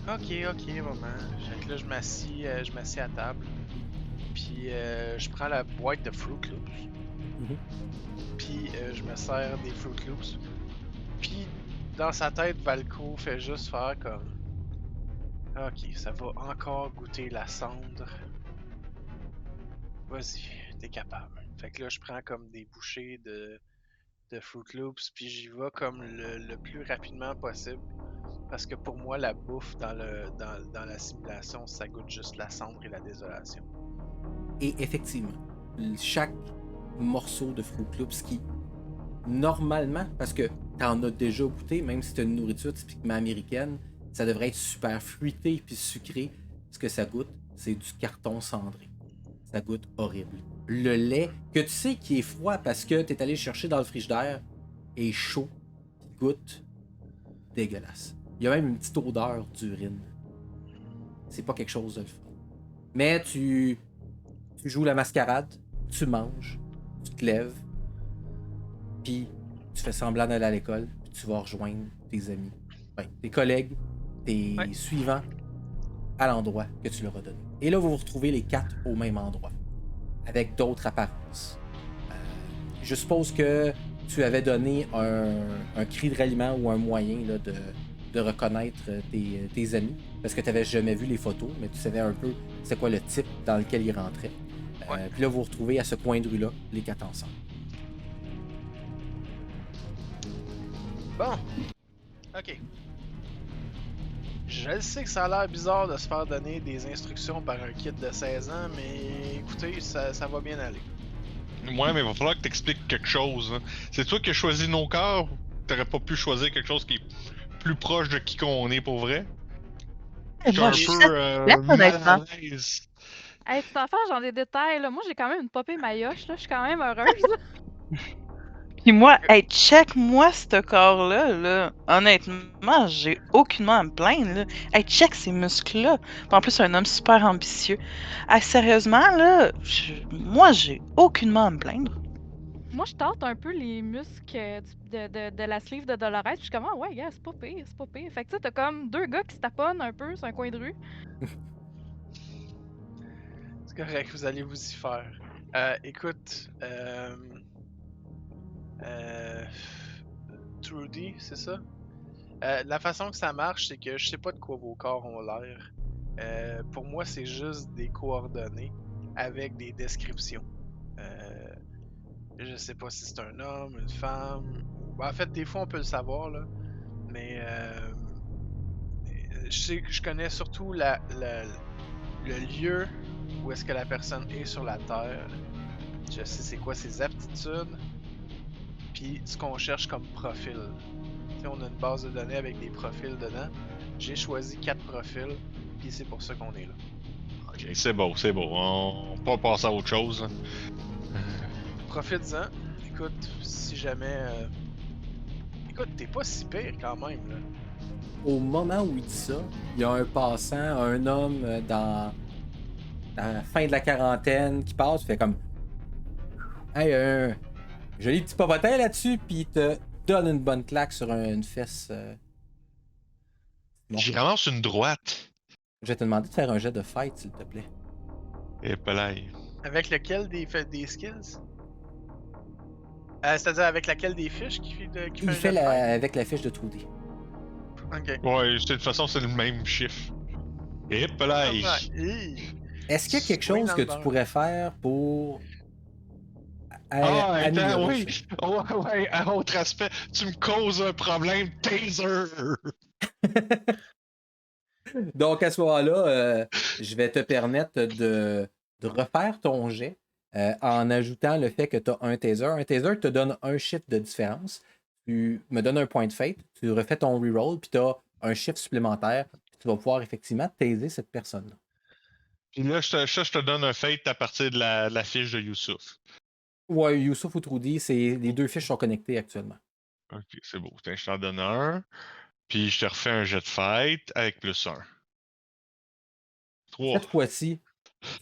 Ok, maman. Fait que là, je m'assis à table. Puis je prends la boîte de Fruit Loops. Puis je me sers des Fruit Loops. Puis dans sa tête, Valco fait juste faire comme ok, ça va encore goûter la cendre. Vas-y, t'es capable. Fait que là, je prends comme des bouchées de Fruit Loops, puis j'y vais comme le plus rapidement possible. Parce que pour moi, la bouffe dans la simulation, ça goûte juste la cendre et la désolation. Et effectivement, chaque morceau de Fruit Loops qui, normalement, parce que t'en as déjà goûté, même si t'as une nourriture typiquement américaine, ça devrait être super fruité puis sucré. Ce que ça goûte, c'est du carton cendré. Ça goûte horrible. Le lait, que tu sais qui est froid parce que t'es allé chercher dans le frigidaire, est chaud, puis goûte dégueulasse. Il y a même une petite odeur d'urine. C'est pas quelque chose de le fun. Mais tu joues la mascarade, tu manges, tu te lèves, puis tu fais semblant d'aller à l'école, puis tu vas rejoindre tes amis, tes collègues, tes suivants à l'endroit que tu leur as donné. Et là, vous vous retrouvez les 4 au même endroit, avec d'autres apparences. Je suppose que tu avais donné un cri de ralliement ou un moyen là, de reconnaître tes amis, parce que tu n'avais jamais vu les photos, mais tu savais un peu c'est quoi le type dans lequel ils rentraient. Puis là, vous vous retrouvez à ce coin de rue-là, les 4 ensemble. Bon. Ok. Je sais que ça a l'air bizarre de se faire donner des instructions par un kid de 16 ans, mais écoutez, ça va bien aller. Ouais, mais il va falloir que t'expliques quelque chose. Hein. C'est toi qui as choisi nos corps? T'aurais pas pu choisir quelque chose qui est plus proche de qui qu'on est pour vrai? Je suis un peu mal à l'aise. Hey, petit enfant, j'en ai des détails, là. Moi, j'ai quand même une popée maillotche, là. Je suis quand même heureuse, là. Puis moi, hey, check-moi ce corps-là, là. Honnêtement, j'ai aucunement à me plaindre, là. Hey, check ces muscles-là. Puis en plus, un homme super ambitieux. Hey, sérieusement, là, moi, j'ai aucunement à me plaindre. moi, je tâte un peu les muscles de la sleeve de Dolores. Puis je suis comme, ah ouais, gars, c'est pas pire, c'est pas pire. Fait que tu sais, t'as comme deux gars qui se taponnent un peu sur un coin de rue. C'est correct, vous allez vous y faire. Écoute, Trudy, c'est ça? La façon que ça marche, c'est que je sais pas de quoi vos corps ont l'air. Pour moi, c'est juste des coordonnées avec des descriptions. Je sais pas si c'est un homme, une femme. En fait, des fois, on peut le savoir, là. Mais je connais surtout le lieu où est-ce que la personne est sur la Terre. Je sais c'est quoi ses aptitudes. Puis ce qu'on cherche comme profil. T'sais, on a une base de données avec des profils dedans. J'ai choisi 4 profils, puis c'est pour ça qu'on est là. Ok, c'est beau, c'est beau. On peut passer à autre chose. Profites-en. Écoute, si jamais. Écoute, t'es pas si pire quand même, là. Au moment où il dit ça, il y a un passant, un homme dans la fin de la quarantaine qui passe, fait comme hey, un joli petit popotin là-dessus, puis il te donne une bonne claque sur une fesse. Bon. J'y ramasse une droite. Je vais te demander de faire un jet de fight, s'il te plaît. Et pelaille. Avec lequel des skills? C'est-à-dire avec laquelle des fiches qui fait un Il jet fait de fight? avec la fiche de Trudy. Ok. Ouais, de toute façon, c'est le même chiffre. Et pelaille. Ah, hi. Est-ce qu'il y a quelque Swing chose dans que le tu beurre. pourrais faire pour Ah, attends, améliorer oui. ça? Ouais, un autre aspect. Tu me causes un problème. Taser. Donc, à ce moment-là, je vais te permettre de refaire ton jet en ajoutant le fait que tu as un taser. Un taser te donne un chiffre de différence. Tu me donnes un point de fate, tu refais ton reroll, puis tu as un chiffre supplémentaire. Puis tu vas pouvoir effectivement taser cette personne-là. Puis là, je te donne un fate à partir de la fiche de Youssouf. Ouais, Youssouf ou Trudy, les deux fiches sont connectées actuellement. Ok, c'est beau. Tiens, je t'en donne un. Puis je te refais un jet de fight avec plus 1. 3. Cette fois-ci,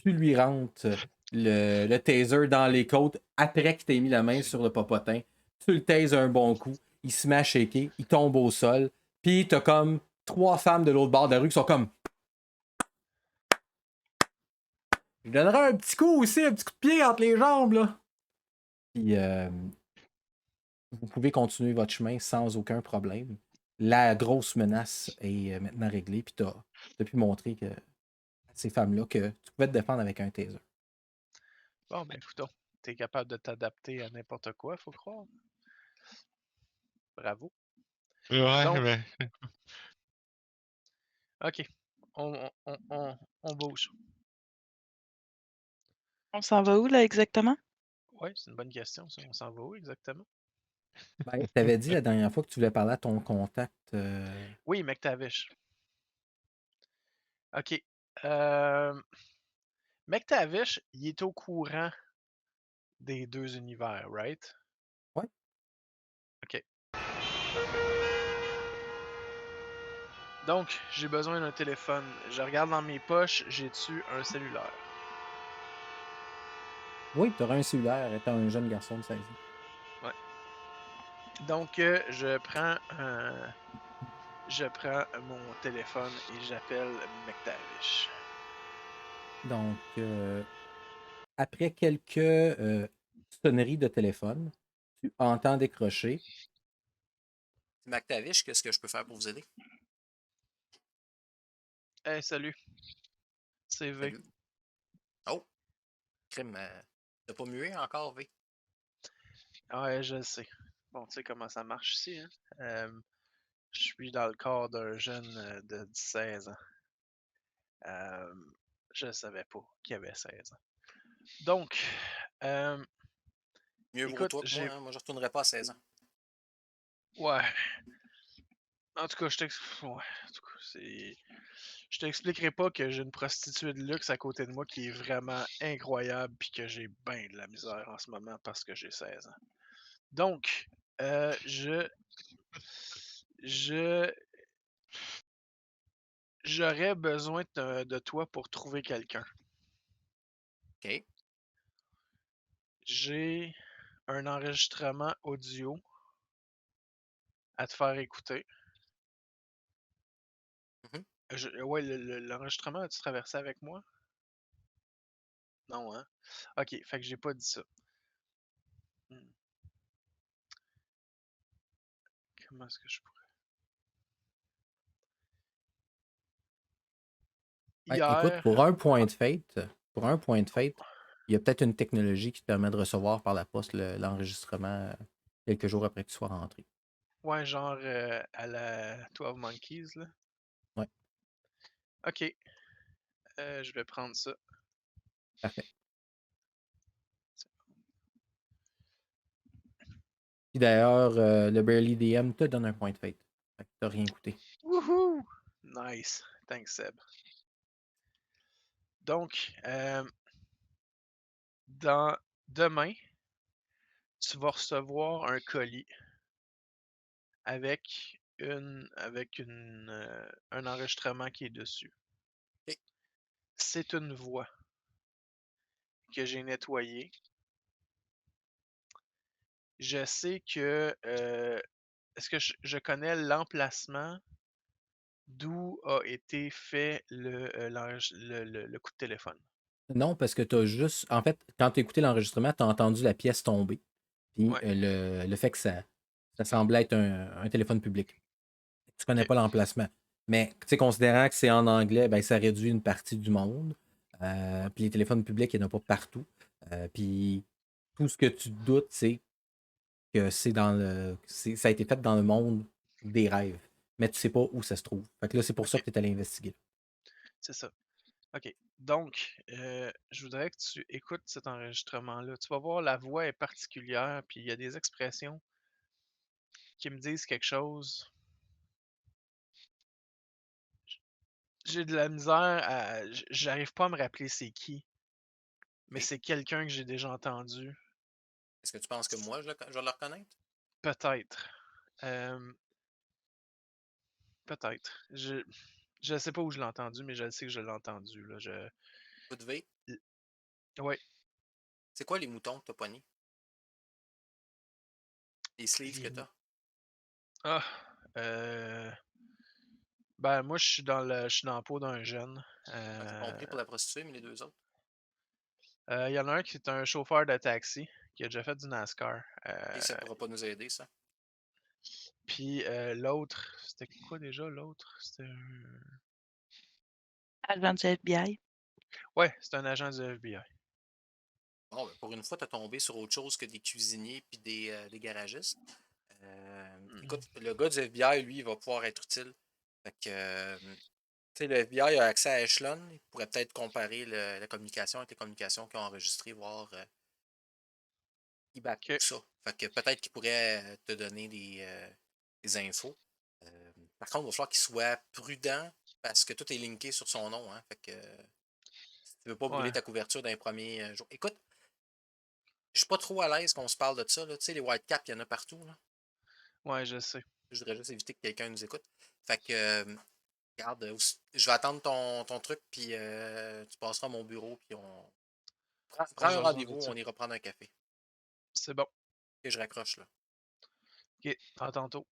tu lui rentres le taser dans les côtes après qu'il t'ait mis la main sur le popotin. Tu le tases un bon coup, il se met à shaker, il tombe au sol, puis t'as comme 3 femmes de l'autre bord de la rue qui sont comme. Je donnerai un petit coup aussi, un petit coup de pied entre les jambes, là. Puis vous pouvez continuer votre chemin sans aucun problème. La grosse menace est maintenant réglée, puis t'as pu montrer que à ces femmes-là que tu pouvais te défendre avec un taser. Bon, ben, écoutons. T'es capable de t'adapter à n'importe quoi, faut croire. Bravo. Ouais, Donc, mais. ok. On bouge. On s'en va où, là, exactement? Ouais, c'est une bonne question, ça. On s'en va où exactement? Ben, t'avais dit la dernière fois que tu voulais parler à ton contact. Oui, McTavish. Ok. McTavish, il est au courant des deux univers, right? Ouais. Ok. Donc, j'ai besoin d'un téléphone. Je regarde dans mes poches, j'ai-tu un cellulaire? Oui, tu auras un cellulaire étant un jeune garçon de 16 ans. Donc, je prends mon téléphone et j'appelle McTavish. Donc, après quelques sonneries de téléphone, tu entends décrocher. McTavish, qu'est-ce que je peux faire pour vous aider? Hey, salut. C'est V. Salut. Oh, crime, t'as pas mué encore, V? Ouais, je le sais. Bon, tu sais comment ça marche ici, hein? Je suis dans le corps d'un jeune de 16 ans. Je ne savais pas qu'il avait 16 ans. Donc, Mieux vaut écoute, toi que moi, hein? Moi, je retournerai pas à 16 ans. Ouais. En tout cas, je t'expliquerai pas que j'ai une prostituée de luxe à côté de moi qui est vraiment incroyable puis que j'ai bien de la misère en ce moment parce que j'ai 16 ans. Donc, j'aurais besoin de toi pour trouver quelqu'un. OK. J'ai un enregistrement audio à te faire écouter. Mhm. Ouais, l'enregistrement, as-tu traversé avec moi? Non, hein? Ok, fait que j'ai pas dit ça. Hmm. Comment est-ce que je pourrais? Écoute, Hier, pour un point de fate, il y a peut-être une technologie qui te permet de recevoir par la poste l'enregistrement quelques jours après que tu sois rentré. ouais, genre à la 12 Monkeys, là. Ouais, Ok, je vais prendre ça. parfait. Puis d'ailleurs, le Barely DM te donne un point de fate. Fait que t'as rien coûté. Wouhou! Nice. Thanks, Seb. Donc, demain, tu vas recevoir un colis avec un enregistrement qui est dessus. Ok. C'est une voix que j'ai nettoyée. Je sais que est-ce que je connais l'emplacement d'où a été fait le coup de téléphone? Non, parce que t'as juste. En fait, quand t'as écouté l'enregistrement, t'as entendu la pièce tomber. Puis Ouais, le fait que ça semblait être un téléphone public. Tu connais ok. pas l'emplacement. Mais tu sais, considérant que c'est en anglais, ben, ça réduit une partie du monde. Puis les téléphones publics, il n'y en a pas partout. Puis tout ce que tu doutes, c'est que ça a été fait dans le monde des rêves. Mais tu sais pas où ça se trouve. Fait que là, c'est pour ça Ok, que tu es allé investiguer. c'est ça. Ok. Donc, je voudrais que tu écoutes cet enregistrement-là. Tu vas voir, la voix est particulière, puis il y a des expressions qui me disent quelque chose. J'ai de la misère à. J'arrive pas à me rappeler c'est qui, mais Ok. c'est quelqu'un que j'ai déjà entendu. Est-ce que tu penses que moi, je vais le reconnaître? Peut-être. Euh, Peut-être. Je sais pas où je l'ai entendu, mais je sais que je l'ai entendu. Là. Coup de V. Ouais. C'est quoi les moutons que t'as pognés? Les sleeves que Les- t'as? Ah. Euh... Ben, moi, je suis dans la peau d'un jeune. Ok, compris pour la prostituée, mais les deux autres? Il y en a un qui est un chauffeur de taxi qui a déjà fait du NASCAR. Et ça pourra pas nous aider, ça. Puis l'autre, c'était quoi déjà l'autre? C'était un... Agent du FBI. Ouais, c'était un agent du FBI. Bon, ben, pour une fois, tu as tombé sur autre chose que des cuisiniers puis des garagistes. Écoute, le gars du FBI, lui, il va pouvoir être utile. Fait que, tu sais, le FBI a accès à Echelon. Il pourrait peut-être comparer la communication avec les communications qu'ils ont enregistrées, voir il back Ok. tout ça. Fait que peut-être qu'il pourrait te donner des infos. Par contre, il va falloir qu'il soit prudent parce que tout est linké sur son nom. Hein. Fait que si tu veux pas brûler Ouais. ta couverture d'un premier jour. Écoute, je suis pas trop à l'aise qu'on se parle de ça. Là. Tu sais, les whitecaps, il y en a partout. Là. Ouais, je sais. Je voudrais juste éviter que quelqu'un nous écoute. Fait que, regarde, je vais attendre ton truc, puis tu passeras à mon bureau, puis prends On un jasera de rendez-vous, ça. on ira prendre un café. C'est bon. Et je raccroche là. Ok, à tantôt.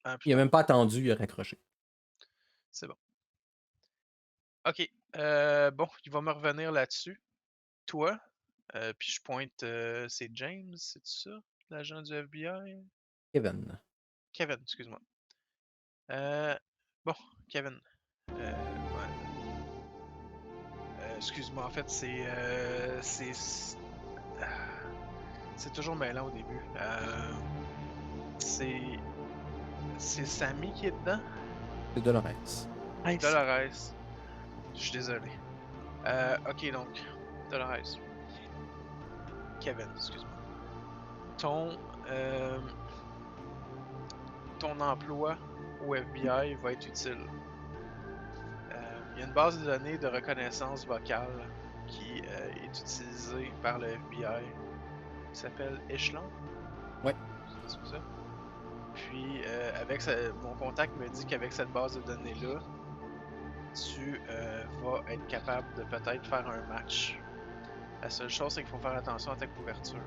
À plus Il a tard. même pas attendu, il a raccroché. C'est bon. Ok. Bon, il va me revenir là-dessus. Toi, puis je pointe, c'est James, c'est ça? L'agent du FBI? Kevin. Kevin, excuse-moi. Bon, Kevin. Ouais. Excuse-moi, en fait, c'est toujours mêlant au début. C'est. C'est Sammy qui est dedans? C'est Dolores. Nice. Dolores. Je suis désolé. Ok, donc. Dolores. Kevin, excuse-moi. Ton. Ton emploi au FBI va être utile. Il y a une base de données de reconnaissance vocale qui est utilisée par le FBI qui s'appelle Echelon. Ouais. C'est ça? Puis, mon contact me dit qu'avec cette base de données-là, tu vas être capable de peut-être faire un match. La seule chose, c'est qu'il faut faire attention à ta couverture.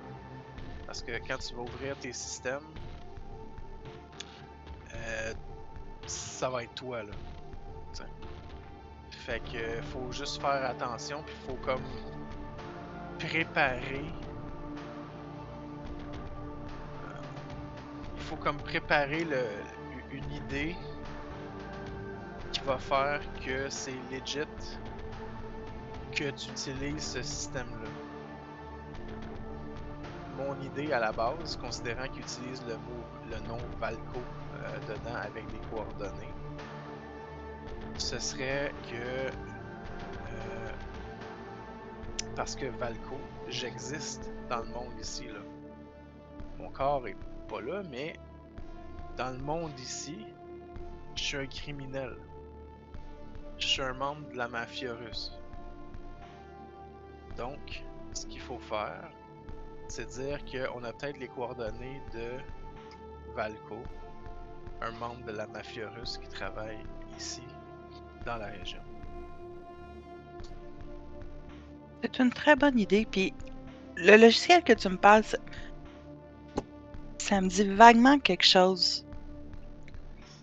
parce que quand tu vas ouvrir tes systèmes, ça va être toi, là. T'sais. Fait que faut juste faire attention, puis faut comme préparer. Il faut comme préparer une idée qui va faire que c'est legit que tu utilises ce système-là. Mon idée à la base, considérant qu'il utilise le nom Valco dedans avec des coordonnées, ce serait que parce que Valco, j'existe dans le monde ici, là. Mon corps est pas là, mais dans le monde ici, je suis un criminel. Je suis un membre de la mafia russe. Donc, ce qu'il faut faire, c'est dire qu'on a peut-être les coordonnées de Valco, un membre de la mafia russe qui travaille ici, dans la région. C'est une très bonne idée. Puis le logiciel que tu me parles, ça me dit vaguement quelque chose.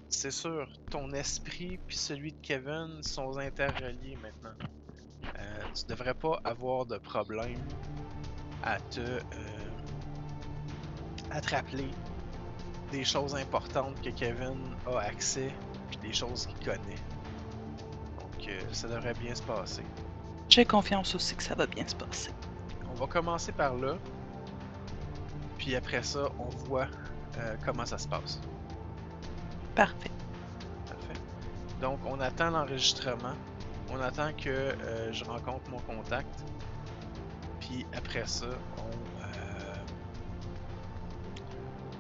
C'est sûr, ton esprit puis celui de Kevin sont interreliés maintenant. Tu devrais pas avoir de problème à te rappeler des choses importantes que Kevin a accès puis des choses qu'il connaît. Donc ça devrait bien se passer. J'ai confiance aussi que ça va bien se passer. On va commencer par là, puis après ça, on voit comment ça se passe. Parfait. Parfait. Donc, on attend l'enregistrement. On attend que je rencontre mon contact. Puis après ça,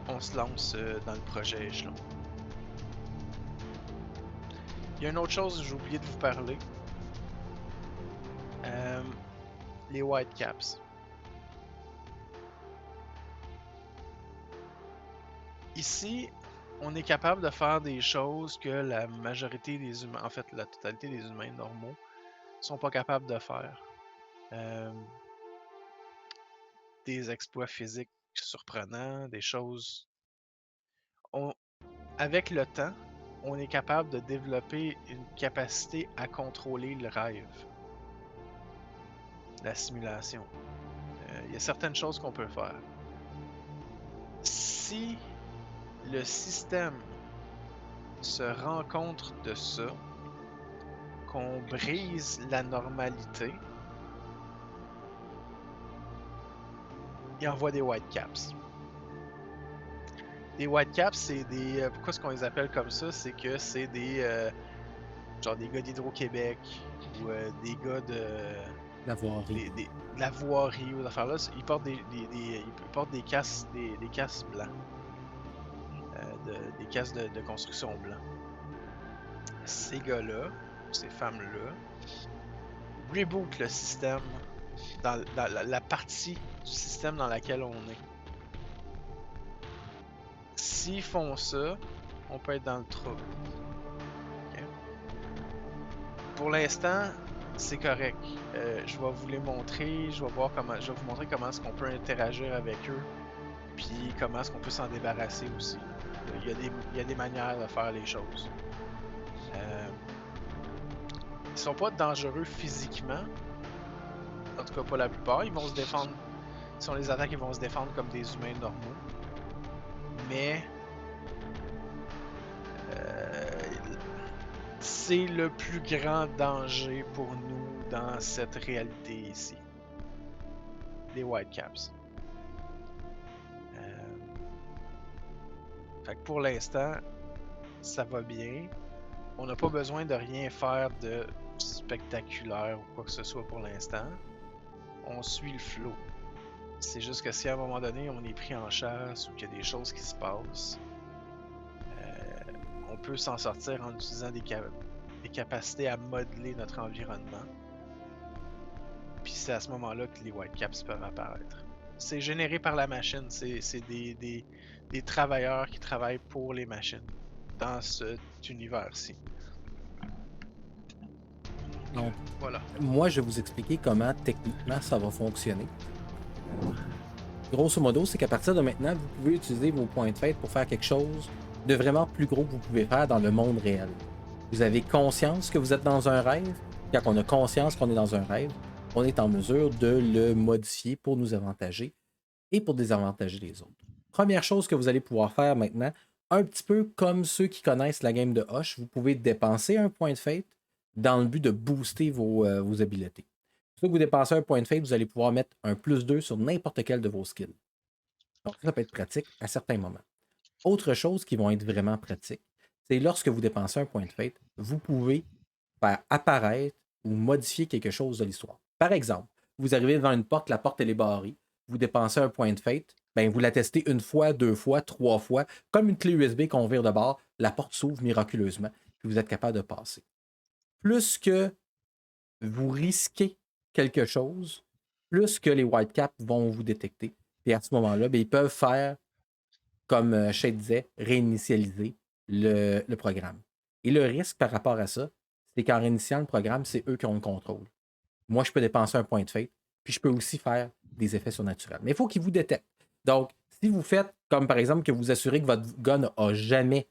on se lance dans le projet Échelon. Il y a une autre chose que j'ai oublié de vous parler. Les Whitecaps. Ici, on est capable de faire des choses que la majorité des humains, en fait la totalité des humains normaux, sont pas capables de faire. Des exploits physiques surprenants, des choses... Avec le temps, on est capable de développer une capacité à contrôler le rêve. La simulation. Il y a certaines choses qu'on peut faire. Si le système se rend compte de ça, qu'on brise la normalité, il envoie des Whitecaps. Des Whitecaps, c'est des... pourquoi est-ce qu'on les appelle comme ça? C'est que c'est des... genre des gars d'Hydro-Québec ou des gars de... La voirie. de la voirie ou d'affaires là. Ils portent ils portent des casques blancs. Des casques de construction blancs. Ces gars-là, ces femmes-là, reboot le système dans la partie du système dans laquelle on est. S'ils font ça, on peut être dans le trouble. Okay? Pour l'instant, c'est correct. Je vais vous les montrer. Je vais vous montrer comment est-ce qu'on peut interagir avec eux, puis comment est-ce qu'on peut s'en débarrasser aussi. Il y a des manières de faire les choses. Ils sont pas dangereux physiquement. En tout cas, pas la plupart. Ils vont se défendre. Si on les attaque, ils vont se défendre comme des humains normaux. Mais c'est le plus grand danger pour nous dans cette réalité ici. Les Whitecaps. Fait que pour l'instant, ça va bien. On n'a pas besoin de rien faire de spectaculaire ou quoi que ce soit pour l'instant. On suit le flow. C'est juste que si à un moment donné on est pris en chasse ou qu'il y a des choses qui se passent, on peut s'en sortir en utilisant des capacités à modeler notre environnement. Puis c'est à ce moment-là que les Whitecaps peuvent apparaître. C'est généré par la machine, c'est des travailleurs qui travaillent pour les machines dans cet univers-ci. Donc, voilà. Moi, je vais vous expliquer comment techniquement ça va fonctionner. grosso modo, c'est qu'à partir de maintenant, vous pouvez utiliser vos points de fête pour faire quelque chose de vraiment plus gros que vous pouvez faire dans le monde réel. Vous avez conscience que vous êtes dans un rêve. Quand on a conscience qu'on est dans un rêve, on est en mesure de le modifier pour nous avantager et pour désavantager les autres. Première chose que vous allez pouvoir faire maintenant, un petit peu comme ceux qui connaissent la game de Hush, vous pouvez dépenser un point de fate dans le but de booster vos habiletés. Si vous dépensez un point de fate, vous allez pouvoir mettre un +2 sur n'importe quel de vos skills. Donc ça peut être pratique à certains moments. Autre chose qui vont être vraiment pratiques, c'est lorsque vous dépensez un point de fate, vous pouvez faire apparaître ou modifier quelque chose de l'histoire. Par exemple, vous arrivez devant une porte, la porte elle est barrée, vous dépensez un point de fate, ben vous la testez 1 fois, 2 fois, 3 fois, comme une clé USB qu'on vire de bord, la porte s'ouvre miraculeusement, puis vous êtes capable de passer. Plus que vous risquez quelque chose, plus que les Whitecaps vont vous détecter. Et à ce moment-là, ben, ils peuvent faire, comme Shade disait, réinitialiser le programme. Et le risque par rapport à ça, c'est qu'en réinitiant le programme, c'est eux qui ont le contrôle. Moi, je peux dépenser un point de fate, puis je peux aussi faire des effets surnaturels. Mais il faut qu'ils vous détectent. Donc, si vous faites, comme par exemple, que vous assurez que votre gun n'a jamais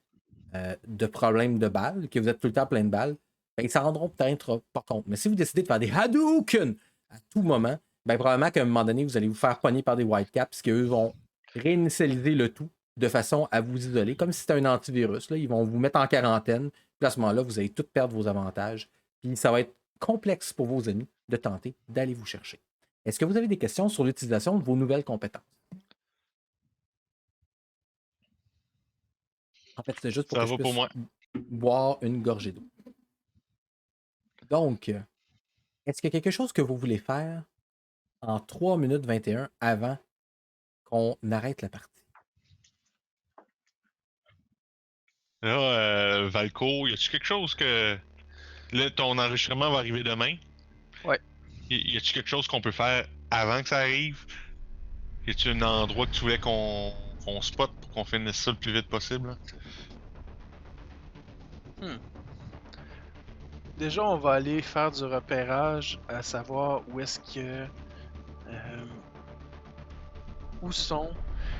de problème de balles, que vous êtes tout le temps plein de balles, ben, ils ne s'en rendront peut-être pas compte. Mais si vous décidez de faire des Hadouken à tout moment, ben, probablement qu'à un moment donné, vous allez vous faire pogner par des Whitecaps, qu'eux vont réinitialiser le tout de façon à vous isoler, comme si c'était un antivirus. Là. Ils vont vous mettre en quarantaine. Puis à ce moment-là, vous allez tout perdre vos avantages. Puis ça va être complexe pour vos ennemis de tenter d'aller vous chercher. Est-ce que vous avez des questions sur l'utilisation de vos nouvelles compétences? En fait, c'est juste pour Ça que je va pour puisse moi. boire une gorgée d'eau. Donc, est-ce qu'il y a quelque chose que vous voulez faire en 3 minutes 21 avant qu'on arrête la partie? Là, Valco, y a-tu quelque chose que. Là, ton enregistrement va arriver demain. Ouais. Y a-tu quelque chose qu'on peut faire avant que ça arrive? Y a-tu un endroit que tu voulais qu'on spot pour qu'on finisse ça le plus vite possible? Déjà, on va aller faire du repérage à savoir où est-ce que. Où sont.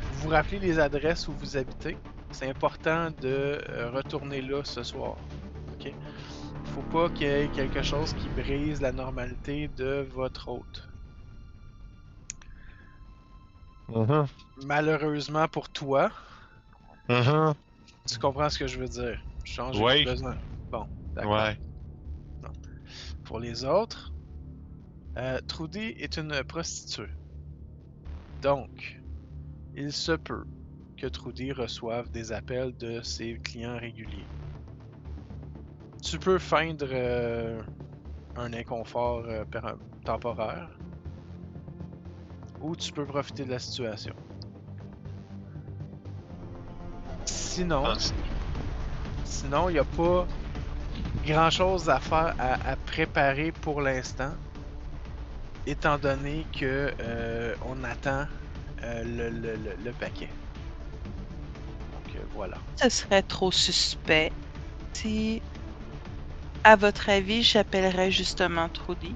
Vous vous rappelez les adresses où vous habitez? C'est important de retourner là ce soir. OK? Faut pas qu'il y ait quelque chose qui brise la normalité de votre hôte. Malheureusement pour toi, tu comprends ce que je veux dire. Changer Ouais. besoin. Bon, d'accord. Ouais. Non. Pour les autres, Trudy est une prostituée. Donc, il se peut que Trudy reçoive des appels de ses clients réguliers. Tu peux feindre un inconfort temporaire ou tu peux profiter de la situation. Sinon, il n'y a pas grand-chose à faire, à préparer pour l'instant, étant donné que on attend le paquet. Donc voilà. Ce serait trop suspect si, à votre avis, j'appellerais justement Trudy.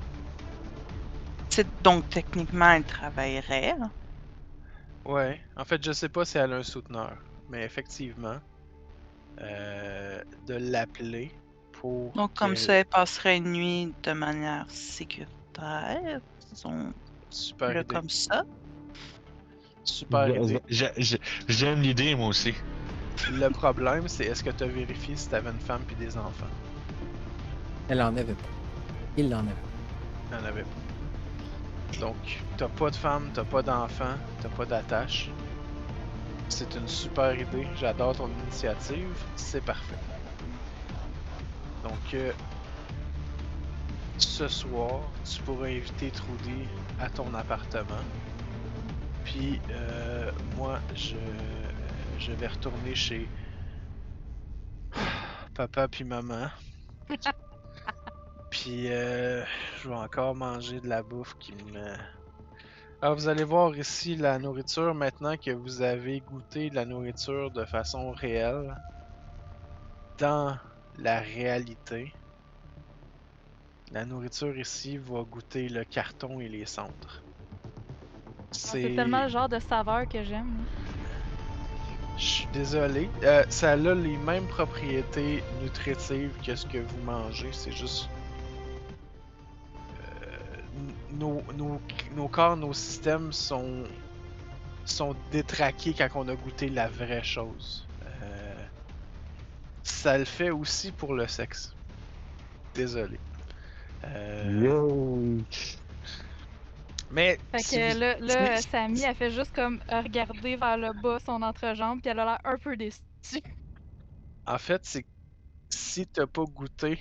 Donc, techniquement, elle travaillerait. Ouais, en fait, je sais pas si elle a un souteneur, mais effectivement, de l'appeler pour. Donc, comme ça, elle passerait une nuit de manière sécuritaire. Disons Super le idée. comme ça. Super idée. J'aime l'idée, moi aussi. Le problème, c'est est-ce que tu as vérifié si tu avais une femme puis des enfants? Elle en avait pas. Il l'en avait. Il en avait pas. Donc, t'as pas de femme, t'as pas d'enfant, t'as pas d'attache. C'est une super idée. J'adore ton initiative. C'est parfait. Donc, ce soir, tu pourras inviter Trudy à ton appartement. Puis, moi, je vais retourner chez papa puis maman. Puis, je vais encore manger de la bouffe qui me... Alors, vous allez voir ici la nourriture, maintenant que vous avez goûté de la nourriture de façon réelle, dans la réalité. La nourriture ici va goûter le carton et les cendres. C'est tellement le genre de saveur que j'aime. Je suis désolé. Ça a les mêmes propriétés nutritives que ce que vous mangez. C'est juste. Nos corps, nos systèmes sont détraqués quand on a goûté la vraie chose. Ça le fait aussi pour le sexe. Désolé. Yo! Mais Fait si que vous- là, si- Sammy, elle fait juste comme regarder vers le bas son entrejambe, puis elle a l'air un peu déçue. en fait, c'est si t'as pas goûté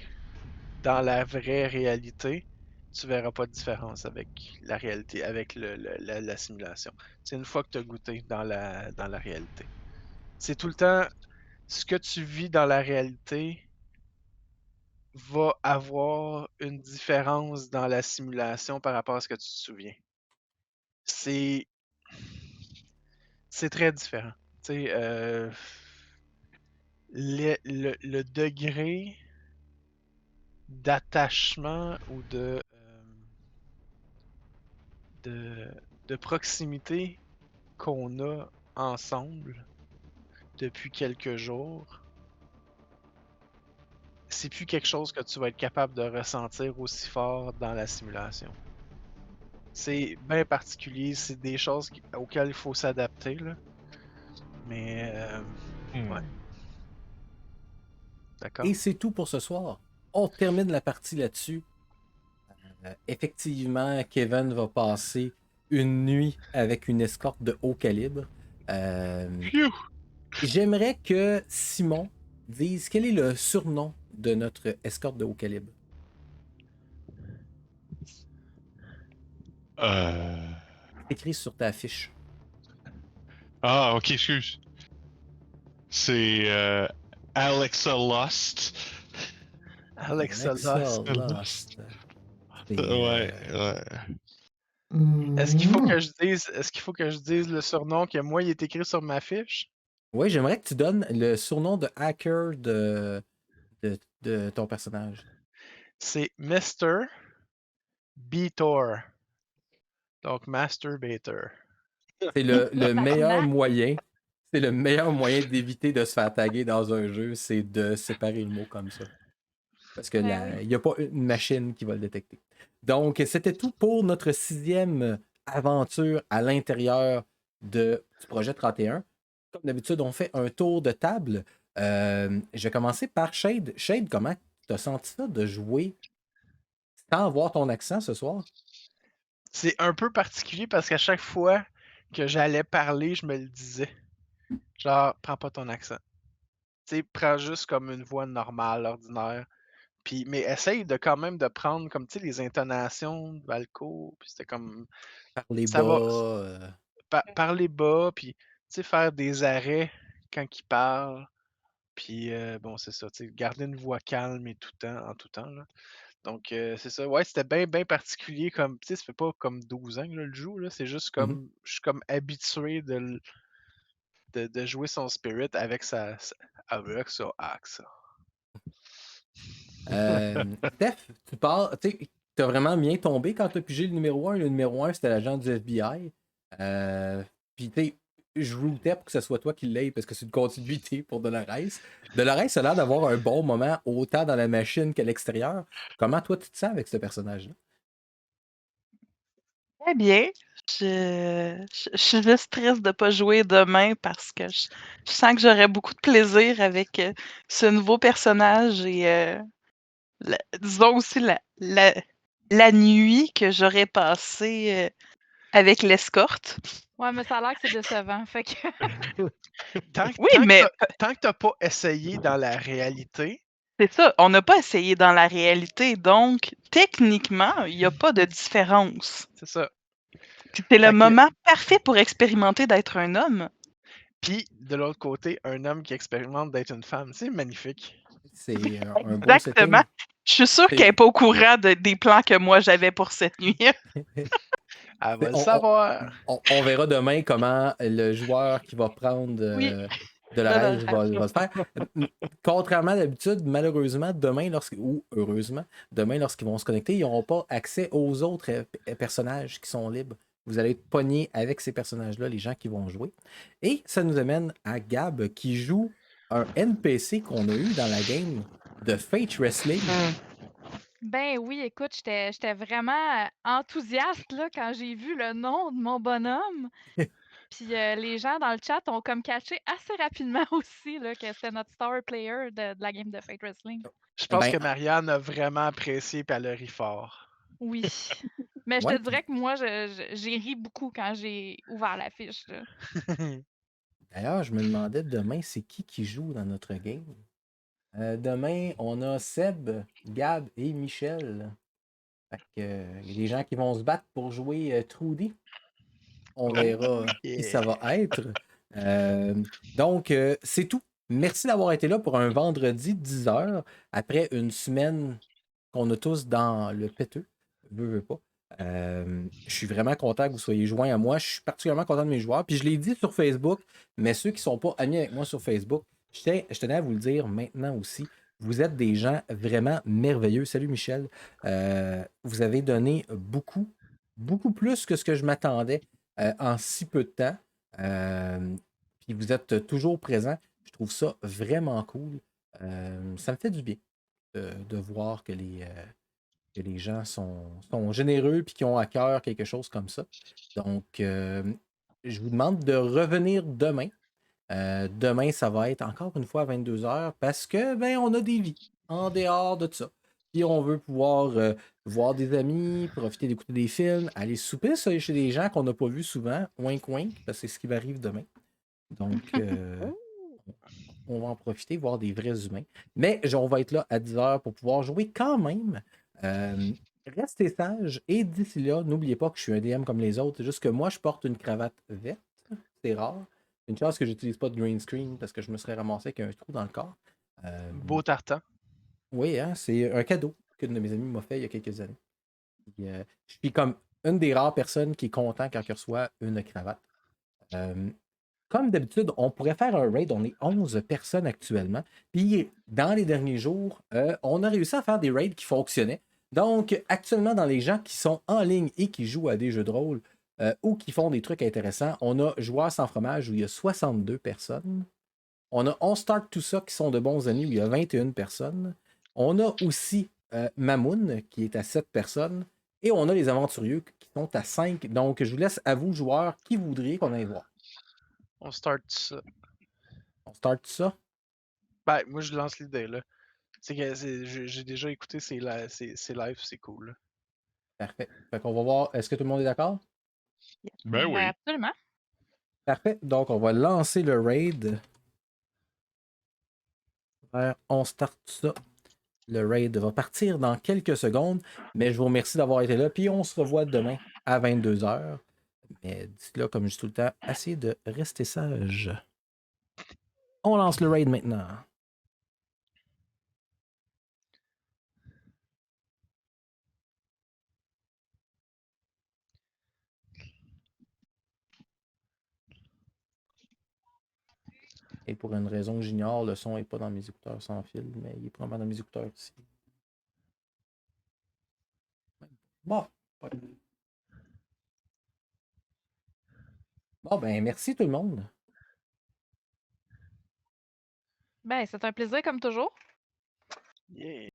dans la vraie réalité, tu verras pas de différence avec la réalité, avec la simulation. C'est une fois que tu as goûté dans la réalité. C'est tout le temps ce que tu vis dans la réalité va avoir une différence dans la simulation par rapport à ce que tu te souviens. C'est très différent. Tu sais, le degré d'attachement ou de proximité qu'on a ensemble depuis quelques jours, c'est plus quelque chose que tu vas être capable de ressentir aussi fort dans la simulation. C'est bien particulier, c'est des choses auxquelles il faut s'adapter, là. Mais, ouais. D'accord. Et c'est tout pour ce soir. On termine la partie là-dessus. Effectivement, Kevin va passer une nuit avec une escorte de haut calibre. Phew! J'aimerais que Simon dise quel est le surnom de notre escorte de haut calibre. C'est écrit sur ta fiche. Ah, ok, excuse. C'est Alexa Lost. Alexa Lost. Lost. C'est, Ouais. Est-ce qu'il faut que je dise le surnom que moi il est écrit sur ma fiche? Oui, j'aimerais que tu donnes le surnom de hacker de ton personnage. C'est Mr. Beator. Donc Masturbator. C'est le meilleur Tabarnak. moyen. C'est le meilleur moyen d'éviter de se faire taguer dans un jeu, c'est de séparer le mot comme ça. Parce que Ben il n'y a pas une machine qui va le détecter. Donc, c'était tout pour notre 6e aventure à l'intérieur du projet 31. Comme d'habitude, on fait un tour de table. Je vais commencer par Shade. Shade, comment tu as senti ça de jouer sans avoir ton accent ce soir? C'est un peu particulier parce qu'à chaque fois que j'allais parler, je me le disais. Genre, prends pas ton accent. Tu sais, prends juste comme une voix normale, ordinaire. Puis, mais essaye de quand même de prendre comme, tu sais, les intonations de Valco. Puis c'était comme, Parler ça va, bas. parler bas, puis, tu sais, faire des arrêts quand il parle. Puis, bon, c'est ça, tu sais, garder une voix calme et en tout temps, là. Donc, c'est ça. Ouais, c'était bien particulier comme, tu sais, ça fait pas comme 12 ans que je le joue, là. C'est juste comme, je suis comme habitué de jouer son spirit avec avec son accent. Steph, tu parles, tu sais, t'as vraiment bien tombé quand t'as pigé le numéro 1. Le numéro 1, c'était l'agent du FBI. Puis, tu sais, je routais pour que ce soit toi qui l'aies parce que c'est une continuité pour Dolores. Dolores a l'air d'avoir un bon moment autant dans la machine qu'à l'extérieur. Comment toi tu te sens avec ce personnage-là? Très bien. Je suis juste triste de ne pas jouer demain parce que je sens que j'aurais beaucoup de plaisir avec ce nouveau personnage et disons aussi la nuit que j'aurais passée avec l'escorte. Ouais, mais ça a l'air que c'est décevant. Fait que. Oui, mais Tant que t'as pas essayé dans la réalité, c'est ça, on n'a pas essayé dans la réalité, donc techniquement, il n'y a pas de différence. c'est ça. Puis c'est le Fait que- moment parfait pour expérimenter d'être un homme. Puis, de l'autre côté, un homme qui expérimente d'être une femme. C'est magnifique. C'est un beau Exactement. setting. Je suis sûre C'est- qu'elle n'est pas au courant des plans que moi j'avais pour cette nuit. Elle va le savoir. On verra demain comment le joueur qui va prendre Oui. de la rage Dolores. va se faire. Contrairement à d'habitude, malheureusement, demain, ou heureusement, demain, lorsqu'ils vont se connecter, ils n'auront pas accès aux autres personnages qui sont libres. Vous allez être pogné avec ces personnages-là, les gens qui vont jouer. Et ça nous amène à Gab qui joue un NPC qu'on a eu dans la game de Fate Wrestling. Ben oui, écoute, j'étais vraiment enthousiaste là, quand j'ai vu le nom de mon bonhomme. Puis les gens dans le chat ont comme catché assez rapidement aussi là, que c'était notre star player de la game de Fate Wrestling. Je pense Ben, que Marianne a vraiment apprécié et elle a ri fort. Oui. Mais je Ouais, te dirais que moi, j'ai ri beaucoup quand j'ai ouvert la fiche. Là. d'ailleurs, je me demandais demain, c'est qui joue dans notre game? Demain, on a Seb, Gab et Michel. Fait que, il y a des gens qui vont se battre pour jouer Trudy. On verra qui ça va être. Donc, c'est tout. Merci d'avoir été là pour un vendredi 10h, après une semaine qu'on a tous dans le péteux. Veux pas. Je suis vraiment content que vous soyez joints à moi. Je suis particulièrement content de mes joueurs. Puis je l'ai dit sur Facebook, mais ceux qui ne sont pas amis avec moi sur Facebook, je tenais à vous le dire maintenant aussi. Vous êtes des gens vraiment merveilleux. Salut Michel. Vous avez donné beaucoup, beaucoup plus que ce que je m'attendais en si peu de temps. Puis vous êtes toujours présent. Je trouve ça vraiment cool. Ça me fait du bien de voir que les gens sont généreux et qui ont à cœur quelque chose comme ça. Donc, je vous demande de revenir demain. Demain, ça va être encore une fois à 22h parce que ben, on a des vies en dehors de ça. Puis on veut pouvoir voir des amis, profiter d'écouter des films, aller souper ça, chez des gens qu'on n'a pas vus souvent, wink wink, parce que c'est ce qui va arriver demain. Donc, on va en profiter, voir des vrais humains. Mais on va être là à 10h pour pouvoir jouer quand même. Restez sages et d'ici là, n'oubliez pas que je suis un DM comme les autres. C'est juste que moi, je porte une cravate verte. C'est rare. Une chance que j'utilise pas de green screen parce que je me serais ramassé avec un trou dans le corps. Beau tartan. Oui, hein, c'est un cadeau qu'une de mes amies m'a fait il y a quelques années. Puis, je suis comme une des rares personnes qui est content quand elle reçoit une cravate. Comme d'habitude, on pourrait faire un raid. On est 11 personnes actuellement. Puis, dans les derniers jours, on a réussi à faire des raids qui fonctionnaient. Donc, actuellement, dans les gens qui sont en ligne et qui jouent à des jeux de rôle ou qui font des trucs intéressants, on a Joueurs sans fromage où il y a 62 personnes. On a On Start Tout ça qui sont de bons amis où il y a 21 personnes. On a aussi Mamoun qui est à 7 personnes. Et on a les aventurieux qui sont à 5. Donc, je vous laisse à vous, joueurs, qui voudriez qu'on aille voir. On start ça. On start ça? Ben, moi, je lance l'idée, là. C'est que j'ai déjà écouté ces lives, c'est cool. Là. Parfait. Fait qu'on va voir. Est-ce que tout le monde est d'accord? Ben oui. Ben, absolument. Parfait. Donc, on va lancer le raid. On start ça. Le raid va partir dans quelques secondes. Mais je vous remercie d'avoir été là. Puis on se revoit demain à 22h. Mais d'ici là, comme je dis tout le temps, essayez de rester sage. On lance le raid maintenant. Et pour une raison que j'ignore, le son n'est pas dans mes écouteurs sans fil, mais il est probablement dans mes écouteurs ici. Bon. Bon, ben merci tout le monde. Ben, c'est un plaisir comme toujours. Yeah.